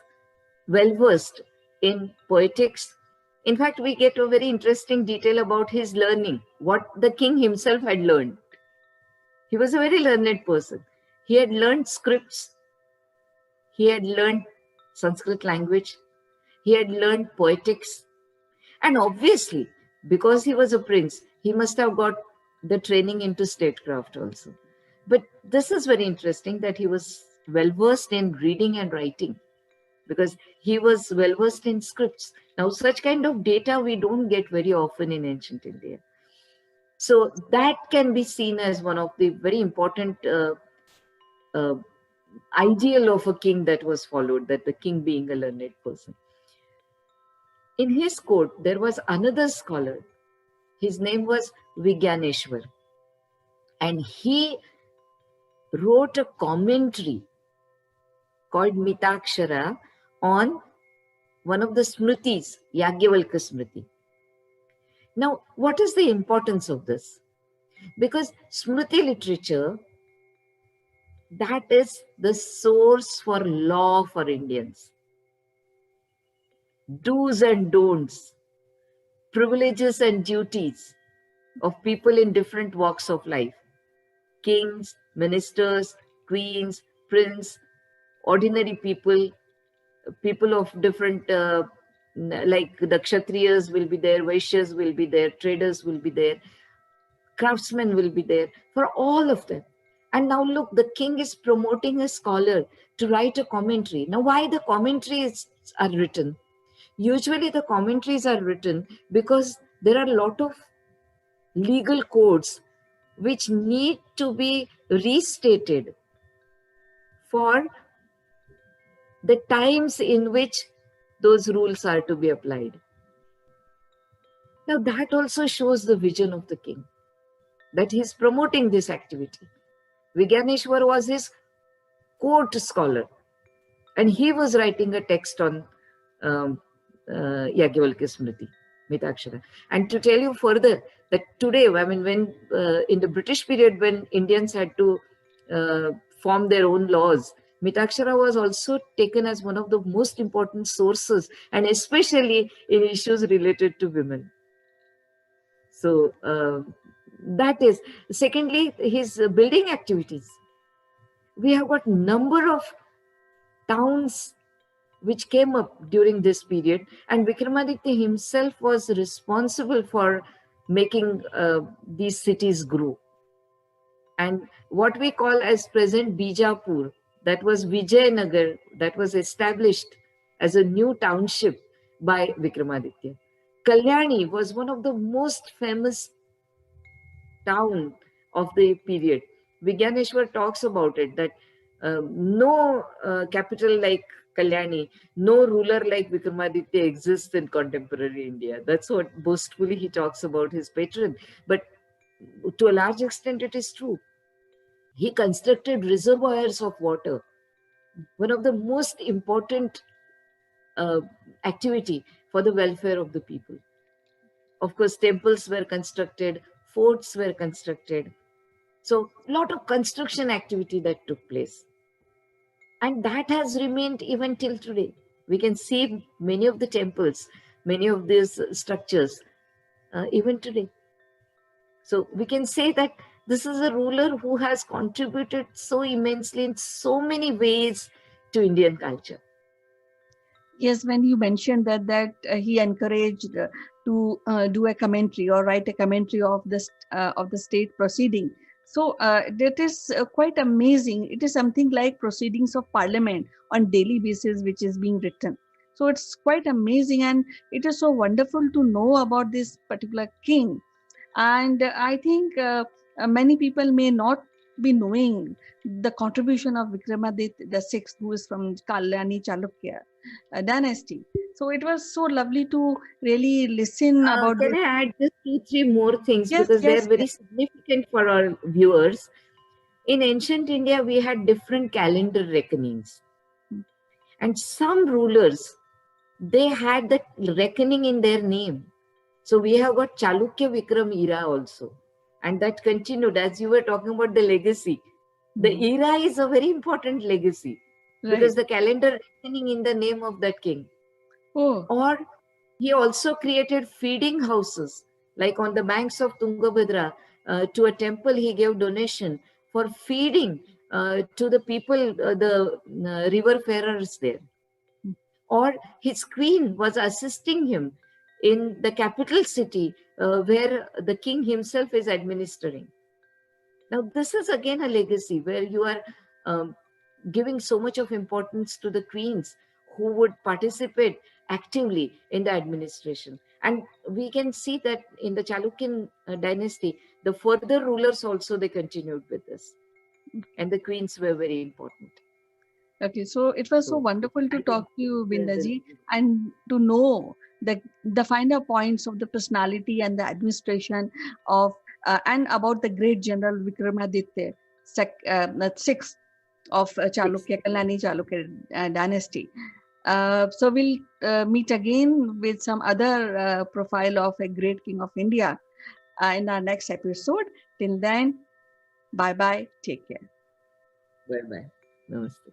well versed in poetics. In fact, we get a very interesting detail about his learning, what the king himself had learned. He was a very learned person. He had learned scripts, he had learned Sanskrit language, he had learned poetics, and obviously, because he was a prince, he must have got the training into statecraft also. But this is very interesting that he was well versed in reading and writing, because he was well versed in scripts. Now, such kind of data we don't get very often in ancient India. So that can be seen as one of the very important uh, ideal of a king that was followed, that the king being a learned person. In his court, there was another scholar. His name was Vigyaneshwar. And he wrote a commentary called Mitakshara on one of the Smritis, Yagyavalkya Smriti. Now, what is the importance of this? Because Smriti literature, that is the source for law for Indians. Do's and don'ts, privileges and duties of people in different walks of life. Kings, ministers, queens, prince, ordinary people, people of different, like the Kshatriyas will be there, Vaishyas will be there, traders will be there, craftsmen will be there, for all of them. And now look, the king is promoting a scholar to write a commentary. Now, why the commentaries are written? Usually the commentaries are written because there are a lot of legal codes which need to be restated for the times in which those rules are to be applied. Now that also shows the vision of the king, that he is promoting this activity. Vigyaneshwar was his court scholar, and he was writing a text on Yagyavalkya Smriti, Mitakshara. And to tell you further, that today, I mean, when in the British period, when Indians had to form their own laws, Mitakshara was also taken as one of the most important sources, and especially in issues related to women. So that is. Secondly, his building activities. We have got number of towns which came up during this period, and Vikramaditya himself was responsible for making these cities grow. And what we call as present Bijapur, that was Vijayanagar, that was established as a new township by Vikramaditya. Kalyani was one of the most famous town of the period. Vigyaneshwar talks about it, that no capital like Kalyani, no ruler like Vikramaditya exists in contemporary India. That's what boastfully he talks about his patron. But to a large extent, it is true. He constructed reservoirs of water, one of the most important activity for the welfare of the people. Of course, temples were constructed, forts were constructed. So, a lot of construction activity that took place. And that has remained even till today. We can see many of the temples, many of these structures, even today. So we can say that this is a ruler who has contributed so immensely in so many ways to Indian culture. Yes, when you mentioned that he encouraged to do a commentary or write a commentary of the state proceeding. So that is quite amazing. It is something like proceedings of parliament on daily basis, which is being written. So it's quite amazing, and it is so wonderful to know about this particular king. And I think many people may not be knowing the contribution of Vikramaditya the sixth, who is from Kalyani Chalukya dynasty. So it was so lovely to really listen about Can this. I add just two, three more things Yes, because they are yes, very yes. significant for our viewers? In ancient India, we had different calendar reckonings, and some rulers, they had the reckoning in their name. So we have got Chalukya Vikram era also, and that continued as you were talking about the legacy. The Mhm. era is a very important legacy Right. because the calendar reckoning in the name of that king. Oh, Or he also created feeding houses, like on the banks of Tungabhadra. To a temple, he gave donation for feeding to the people, the river farers there. Or his queen was assisting him in the capital city where the king himself is administering. Now, this is again a legacy where you are um, giving so much of importance to the queens who would participate actively in the administration. And we can see that in the Chalukyan dynasty, the further rulers also they continued with this, and the queens were very important. okay. So it was so So wonderful to I think talk to you, there's a Bindaji, and to know the finer points of the personality and the administration of and about the great general Vikramaditya, the sixth of six. Chalukya, Kalani Chalukya dynasty. So we'll meet again with some other profile of a great king of India in our next episode. Till then, bye bye. Take care. Bye bye. Namaste.